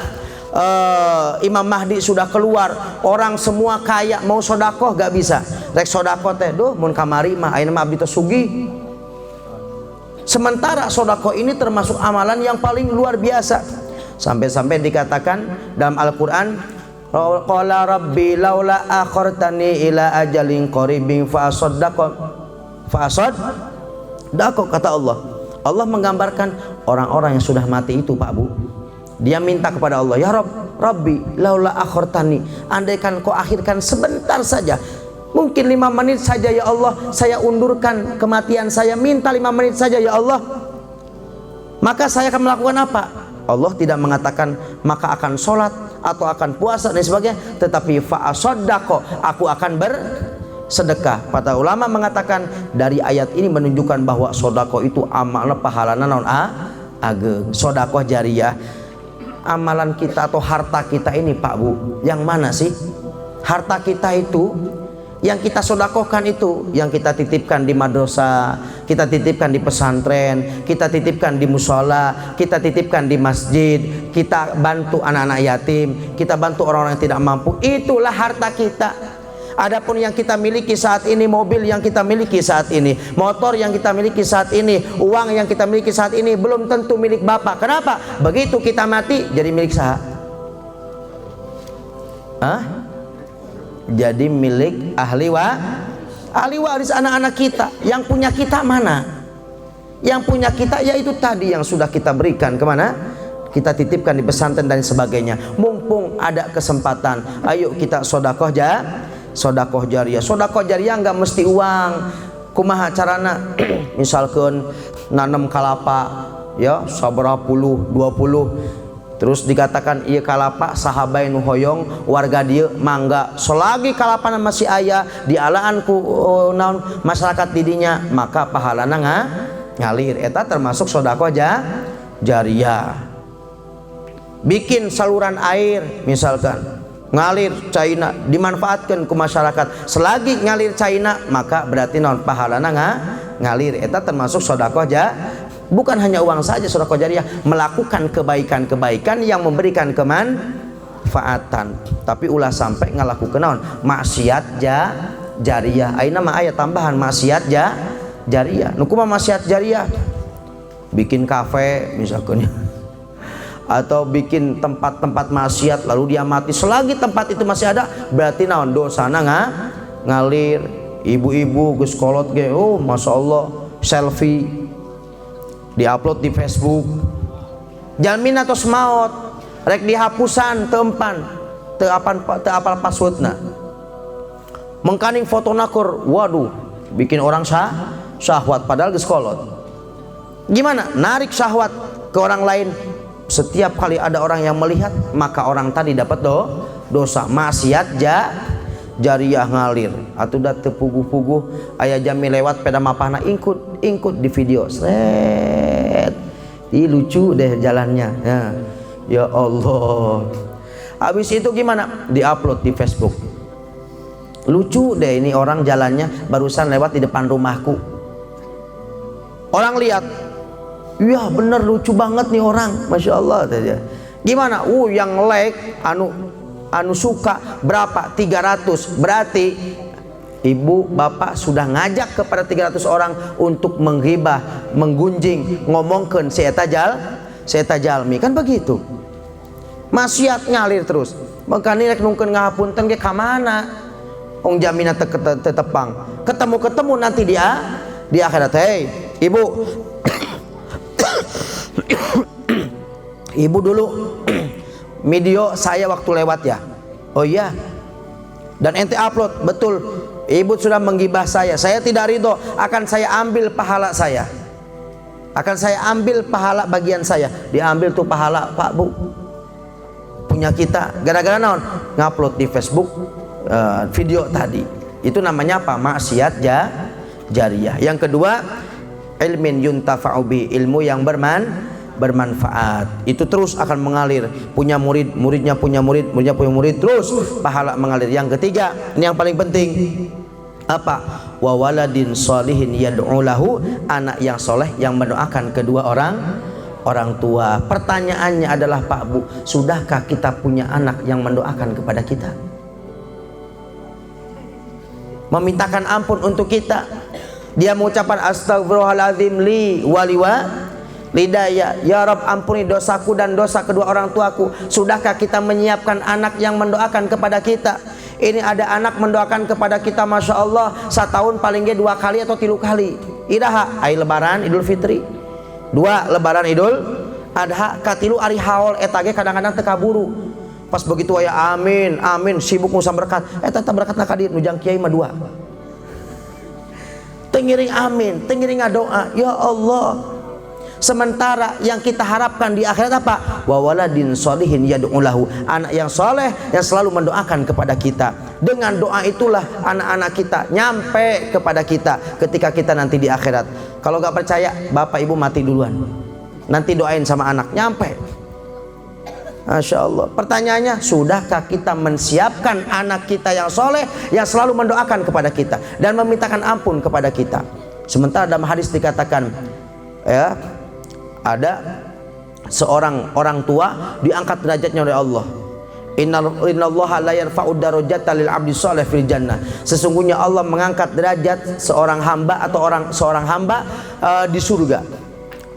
Imam Mahdi sudah keluar, orang semua kaya, mau sedekah gak bisa. Rek sedekah teh duh mun kamari mah ayeuna mah abdi teh sugih. Sementara sedekah ini termasuk amalan yang paling luar biasa. Sampai-sampai dikatakan dalam Al-Qur'an, qala rabbi laula akhartani ila ajalin qaribin fa asaddaq kata Allah. Allah menggambarkan orang-orang yang sudah mati itu, Pak Bu. Dia minta kepada Allah, ya Rabbi laula akhartani, andaikan kau akhirkan sebentar saja, mungkin 5 menit saja ya Allah, saya undurkan kematian saya, minta 5 menit saja ya Allah, maka saya akan melakukan apa? Allah tidak mengatakan maka akan sholat atau akan puasa dan sebagainya, tetapi fa'asoddaqo, aku akan bersedekah. Para ulama mengatakan dari ayat ini menunjukkan bahwa sodako itu amal pahalana naon ageng. Sodako jariyah, amalan kita atau harta kita ini Pak Bu, yang mana sih harta kita itu? Yang kita sodakohkan itu, yang kita titipkan di madrasah, kita titipkan di pesantren, kita titipkan di musola, kita titipkan di masjid, kita bantu anak-anak yatim, kita bantu orang-orang yang tidak mampu. Itulah harta kita. Adapun yang kita miliki saat ini, mobil yang kita miliki saat ini, motor yang kita miliki saat ini, uang yang kita miliki saat ini, belum tentu milik Bapak. Kenapa? Begitu kita mati jadi milik saha? Jadi milik ahli waris anak-anak kita. Yang punya kita mana? Yang punya kita yaitu tadi yang sudah kita berikan kemana? Kita titipkan di pesantren dan sebagainya. Mumpung ada kesempatan, ayo kita sodakoh jariyah. Sodakoh jariyah nggak mesti uang. Kumaha carana? Misalkan nanam kalapa, ya sabaraha puluh 20. Terus dikatakan iya kalapa sahabai nu hoyong warga dia mangga, selagi kalapa masih ayah dialaan ku naon masyarakat didinya, maka pahalana ngalir. Eta termasuk sodako jariyah. Bikin saluran air misalkan ngalir caina, dimanfaatkan ke masyarakat, selagi ngalir caina maka berarti naon pahalana ngalir. Eta termasuk sodako bukan hanya uang saja sedekah jariyah, melakukan kebaikan-kebaikan yang memberikan kemanfaatan. Tapi ulah sampai ngalakukeun naon? Maksiat jariyah. Ayeuna mah aya tambahan maksiat jariyah. Nu kumaha maksiat jariyah? Bikin kafe misalkan, atau bikin tempat-tempat maksiat lalu dia mati, selagi tempat itu masih ada berarti naon? Dosana ngalir. Ibu-ibu geus kolot ge, oh masya Allah, selfie diupload di Facebook, jamin atau semaut rek dihapusan tempan teu apal passwordna, mengkaning fotona kur, waduh bikin orang syahwat padahal geus kolot. Gimana narik syahwat ke orang lain? Setiap kali ada orang yang melihat maka orang tadi dapat dosa. Maksiat jariyah ngalir. Atuh da teu puguh-puguh aya jami lewat peda mapahna ingkut di video. Sret. Ih lucu deh jalannya. Ya Allah. Habis itu gimana? Diupload di Facebook. Lucu deh ini orang jalannya barusan lewat di depan rumahku. Orang lihat, iya bener lucu banget nih orang, masya Allah. Gimana? Yang like anu suka berapa? 300. Berarti ibu bapak sudah ngajak kepada 300 orang untuk menghibah, menggunjing, ngomongkeun si eta jalmi, kan begitu. Maksiat ngalir terus. Maka nih rek nungkeun ngahapunten ge ka mana? Ong jamina tetepang. Ketemu nanti dia di akhirat. Hei, ibu. Ibu dulu video saya waktu lewat ya. Oh iya. Dan ente upload, betul. Ibu sudah menggibah saya tidak ridho, akan saya ambil pahala saya. Akan saya ambil pahala bagian saya. Diambil tuh pahala Pak Bu punya kita. Gara-gara naon? Ngupload di Facebook video tadi. Itu namanya apa? Maksiat jariyah. Yang kedua, ilmin yuntafa'u bi, ilmu yang bermanfaat. Itu terus akan mengalir. Punya murid, muridnya punya murid, muridnya punya murid, terus pahala mengalir. Yang ketiga, ini yang paling penting. Apa? Wa waladin sholihin yad'u lahu, anak yang soleh yang mendoakan kedua orang tua. Pertanyaannya adalah Pak Bu, sudahkah kita punya anak yang mendoakan kepada kita? Memintakan ampun untuk kita. Dia mengucapkan astagfirullahaladzim li waliwa lidaya, ya Rabb ampuni dosaku dan dosa kedua orang tuaku. Sudahkah kita menyiapkan anak yang mendoakan kepada kita? Ini ada anak mendoakan kepada kita, masya Allah, setahun paling gak 2 kali atau 3 kali. Idaha ai lebaran Idul Fitri, 2 lebaran Idul Adha, katilu ari haul etage kadang-kadang teu kaburu. Pas begitu aya amin amin sibuk musa berkat, eta berkatna ka dieu nu jang kiai mah 2. Tengiring amin, tengiring doa, ya Allah. Sementara yang kita harapkan di akhirat apa? Wa waladin sholihin yad'ulahu, anak yang soleh yang selalu mendoakan kepada kita. Dengan doa itulah anak-anak kita nyampe kepada kita ketika kita nanti di akhirat. Kalau gak percaya, bapak ibu mati duluan, nanti doain sama anak, nyampe. Masya Allah. Pertanyaannya, sudahkah kita mensiapkan anak kita yang soleh yang selalu mendoakan kepada kita dan memintakan ampun kepada kita? Sementara dalam hadis dikatakan, ya, ada seorang orang tua diangkat derajatnya oleh Allah. Innallaha la yarfa'u darajata lil 'abdi shalih fil jannah. Sesungguhnya Allah mengangkat derajat seorang hamba atau seorang hamba di surga.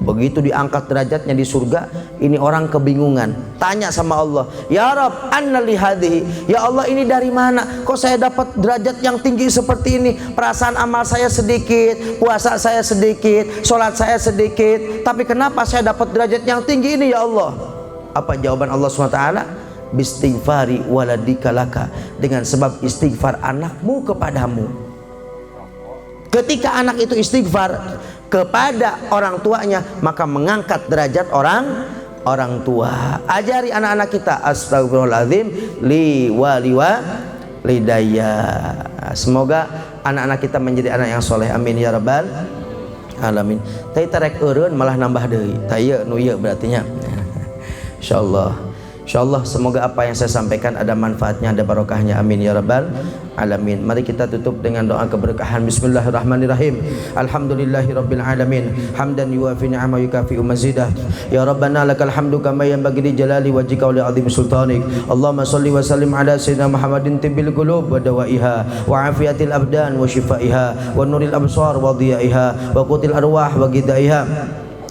Begitu diangkat derajatnya di surga, ini orang kebingungan, tanya sama Allah, ya Rabb, anna li hadhihi, ya Allah ini dari mana? Kok saya dapat derajat yang tinggi seperti ini? Perasaan amal saya sedikit, puasa saya sedikit, sholat saya sedikit, tapi kenapa saya dapat derajat yang tinggi ini ya Allah? Apa jawaban Allah SWT? Bistighfari waladika laka, dengan sebab istighfar anakmu kepadamu. Ketika anak itu istighfar kepada orang tuanya, maka mengangkat derajat orang tua. Ajari anak-anak kita astagfirullahaladzim li waliwa lidaya. Semoga anak-anak kita menjadi anak yang soleh, amin ya rabbal alamin. Tapi tarek eureun malah nambah deui, taya nu ieu berarti nya. Insyaallah. Insyaallah semoga apa yang saya sampaikan ada manfaatnya, ada barokahnya, amin ya rabbal alamin. Mari kita tutup dengan doa keberkahan. Bismillahirrahmanirrahim. Alhamdulillahirabbil alamin, hamdan yuwafi ni'ama yukafi mazidah. Ya rabbana lakal hamdu kama yanbaghi li jalali wajhika wa li 'azimi sultanik. Allahumma shalli wa sallim ala sayyidina Muhammadin tibbil qulub wa dawaiha wa afiyatil abdan wa shifaiha wa nuril absar wa dhiyaiha wa qutil arwah wa ghidaiha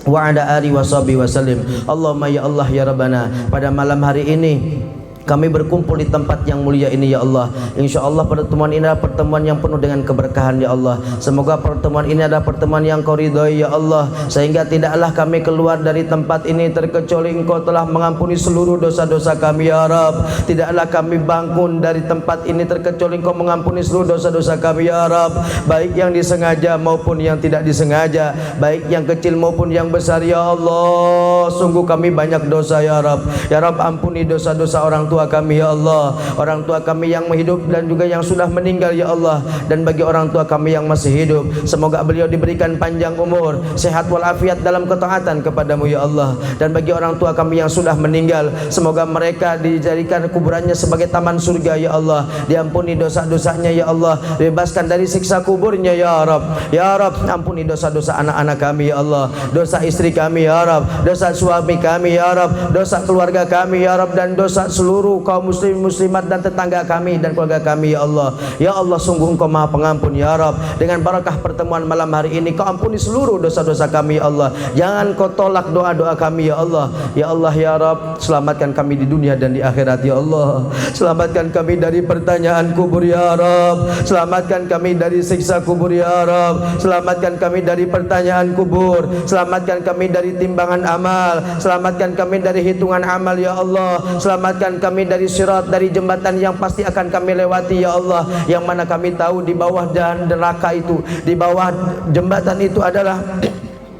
wa ala alihi washabihi wasallim. Allahumma ya Allah ya Rabbana, pada malam hari ini kami berkumpul di tempat yang mulia ini ya Allah. Insya Allah pertemuan ini adalah pertemuan yang penuh dengan keberkahan ya Allah. Semoga pertemuan ini adalah pertemuan yang Kau ridhoi ya Allah, sehingga tidaklah kami keluar dari tempat ini terkecuali Engkau telah mengampuni seluruh dosa-dosa kami ya Rabb. Tidaklah kami bangun dari tempat ini terkecuali Engkau mengampuni seluruh dosa-dosa kami ya Rabb, baik yang disengaja maupun yang tidak disengaja, baik yang kecil maupun yang besar ya Allah. Sungguh kami banyak dosa ya Rabb. Ya Rabb, ampuni dosa-dosa orang tua kami ya Allah, orang tua kami yang hidup dan juga yang sudah meninggal ya Allah. Dan bagi orang tua kami yang masih hidup, semoga beliau diberikan panjang umur, sehat walafiat dalam ketaatan kepadamu ya Allah. Dan bagi orang tua kami yang sudah meninggal, semoga mereka dijadikan kuburannya sebagai taman surga ya Allah. Diampuni dosa-dosanya ya Allah, bebaskan dari siksa kuburnya ya Rabb. Ya Rabb, ampuni dosa-dosa anak-anak kami ya Allah, dosa istri kami ya Rabb, dosa suami kami ya Rabb, dosa keluarga kami ya Rabb, dan dosa seluruh kaum muslim muslimat dan tetangga kami dan keluarga kami ya Allah. Ya Allah, sungguh Engkau Maha Pengampun ya Rabb. Dengan barakah pertemuan malam hari ini, Kau ampuni seluruh dosa-dosa kami ya Allah. Jangan Kau tolak doa-doa kami ya Allah. Ya Allah ya Rabb, selamatkan kami di dunia dan di akhirat ya Allah. Selamatkan kami dari pertanyaan kubur ya Rabb. Selamatkan kami dari siksa kubur ya Rabb. Selamatkan kami dari pertanyaan kubur. Selamatkan kami dari timbangan amal. Selamatkan kami dari hitungan amal ya Allah. Selamatkan kami dari sirat, dari jembatan yang pasti akan kami lewati ya Allah, yang mana kami tahu di bawah dan neraka itu, di bawah jembatan itu adalah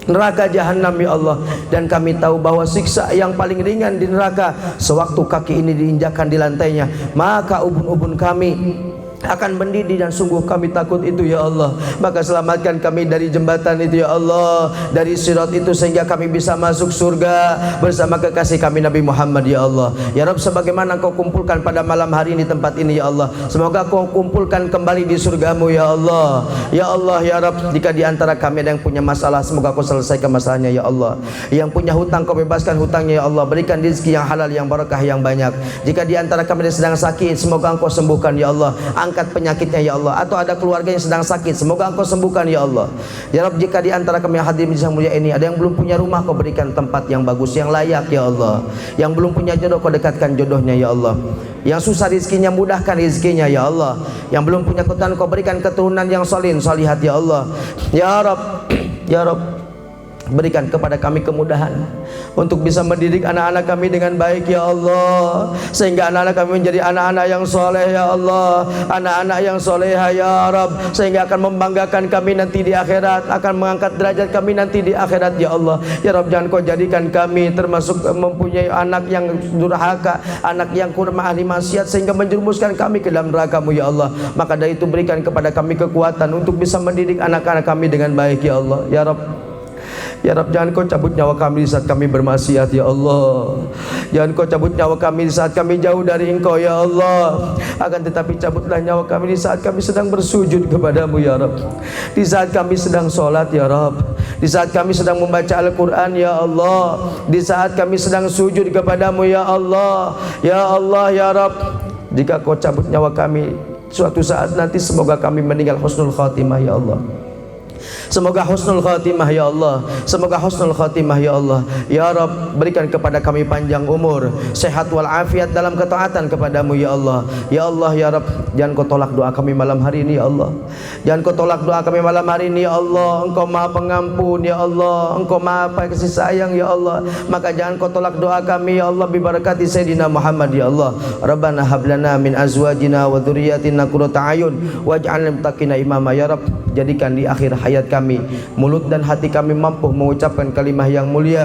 neraka jahanam ya Allah. Dan kami tahu bahwa siksa yang paling ringan di neraka, sewaktu kaki ini diinjakkan di lantainya, maka ubun-ubun kami akan mendidih dan sungguh kami takut itu ya Allah. Maka selamatkan kami dari jembatan itu ya Allah, dari sirat itu, sehingga kami bisa masuk surga bersama kekasih kami Nabi Muhammad ya Allah. Ya Rabb, sebagaimana Kau kumpulkan pada malam hari ini tempat ini ya Allah, semoga Kau kumpulkan kembali di surgamu ya Allah. Ya Allah ya Rabb, jika di antara kami ada yang punya masalah, semoga Kau selesaikan masalahnya ya Allah. Yang punya hutang, Kau bebaskan hutangnya ya Allah. Berikan rezeki yang halal, yang barakah, yang banyak. Jika di antara kami ada sedang sakit, semoga Engkau sembuhkan ya Allah. Angkat penyakitnya ya Allah. Atau ada keluarga yang sedang sakit, semoga Engkau sembuhkan ya Allah. Ya Rabb, jika di antara kami yang hadir di yang mulia ini ada yang belum punya rumah, Kau berikan tempat yang bagus, yang layak ya Allah. Yang belum punya jodoh, Kau dekatkan jodohnya ya Allah. Yang susah rezekinya, mudahkan rezekinya ya Allah. Yang belum punya keturunan, Kau berikan keturunan yang salih salihat ya Allah. Ya Rabb, ya Rabb, berikan kepada kami kemudahan untuk bisa mendidik anak-anak kami dengan baik ya Allah, sehingga anak-anak kami menjadi anak-anak yang soleh ya Allah, anak-anak yang soleha ya Rabb, sehingga akan membanggakan kami nanti di akhirat, akan mengangkat derajat kami nanti di akhirat ya Allah. Ya Rabb, jangan kau jadikan kami termasuk mempunyai anak yang durhaka, anak yang kurang ahli maksiat sehingga menjerumuskan kami ke dalam neraka-Mu ya Allah. Maka dari itu berikan kepada kami kekuatan untuk bisa mendidik anak-anak kami dengan baik ya Allah. Ya Rabb, ya Rabb, jangan kau cabut nyawa kami di saat kami bermaksiat ya Allah. Jangan kau cabut nyawa kami di saat kami jauh dari Engkau ya Allah. Akan tetapi cabutlah nyawa kami di saat kami sedang bersujud kepadamu ya Rabb, di saat kami sedang sholat ya Rabb, di saat kami sedang membaca Al-Quran ya Allah, di saat kami sedang sujud kepadamu ya Allah. Ya Allah ya Rabb, jika kau cabut nyawa kami suatu saat nanti, semoga kami meninggal husnul khatimah ya Allah. Semoga husnul khatimah ya Allah, semoga husnul khatimah ya Allah. Ya Rabb, berikan kepada kami panjang umur, sehat wal afiat dalam ketaatan kepadamu ya Allah. Ya Allah ya Rabb, jangan kau tolak doa kami malam hari ini ya Allah. Jangan kau tolak doa kami malam hari ini ya Allah. Engkau Maha Pengampun ya Allah, Engkau Maha Kasih Sayang ya Allah. Maka jangan kau tolak doa kami ya Allah, bibarakati Sayyidina Muhammad ya Allah. Rabbana hablana min azwajina wa dzurriyyatina qurrata a'yun waj'alna lil muttaqina imama ya Rabb. Jadikan di akhir hayat kami, mulut dan hati kami mampu mengucapkan kalimah yang mulia,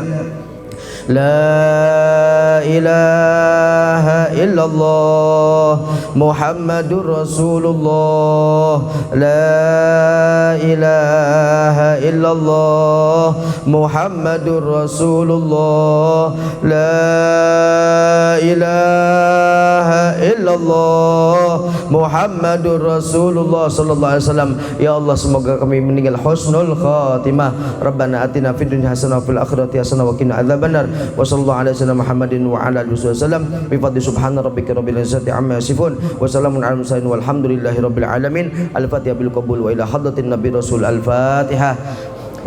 La ilaha illallah Muhammadur Rasulullah. La ilaha illallah Muhammadur Rasulullah. La ilaha illallah Muhammadur Rasulullah sallallahu alaihi wasallam. Ya Allah, semoga kami meninggal husnul khatimah. Rabbana atina fid dunya hasanah wa fil akhirati hasanah wa qina adzabannar. Wa sallallahu ala sayyidina Muhammadin wa ala alihi wasallam bi fadli subhana rabbika rabbil izzati amma yasifun wa salamun alal mursalin walhamdulillahi rabbil alamin. Al-Fatihah bil qabul wa ila hadratin nabi rasul. Al-Fatihah.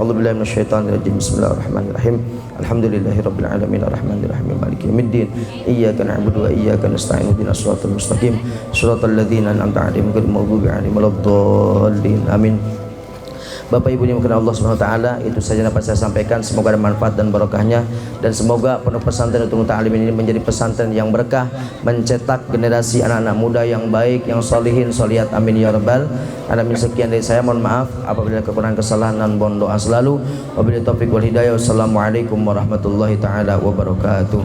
A'udzubillahi minasyaitonir rajim. Bismillahirrahmanirrahim. Alhamdulillahi rabbil alamin arrahmanir rahim maliki yaumiddin. Iyyaka na'budu wa iyyaka nasta'in. Ihdinas siratal mustaqim. Shiratal ladzina an'amta 'alaihim ghairil maghdubi 'alaihim waladdallin. Amin. Bapak Ibu dimulakan Allah Subhanahu wa taala, itu saja dapat saya sampaikan. Semoga ada manfaat dan barokahnya, dan semoga pondok pesantren Nurul Muta'alimin ini menjadi pesantren yang berkah, mencetak generasi anak-anak muda yang baik, yang solihin, solihat. Amin ya rabbal alamin. Sekian dari saya, mohon maaf apabila kekurangan kesalahan, dan mohon doa selalu. Wabillahi taufiq wal hidayah. Wassalamualaikum warahmatullahi taala wabarakatuh.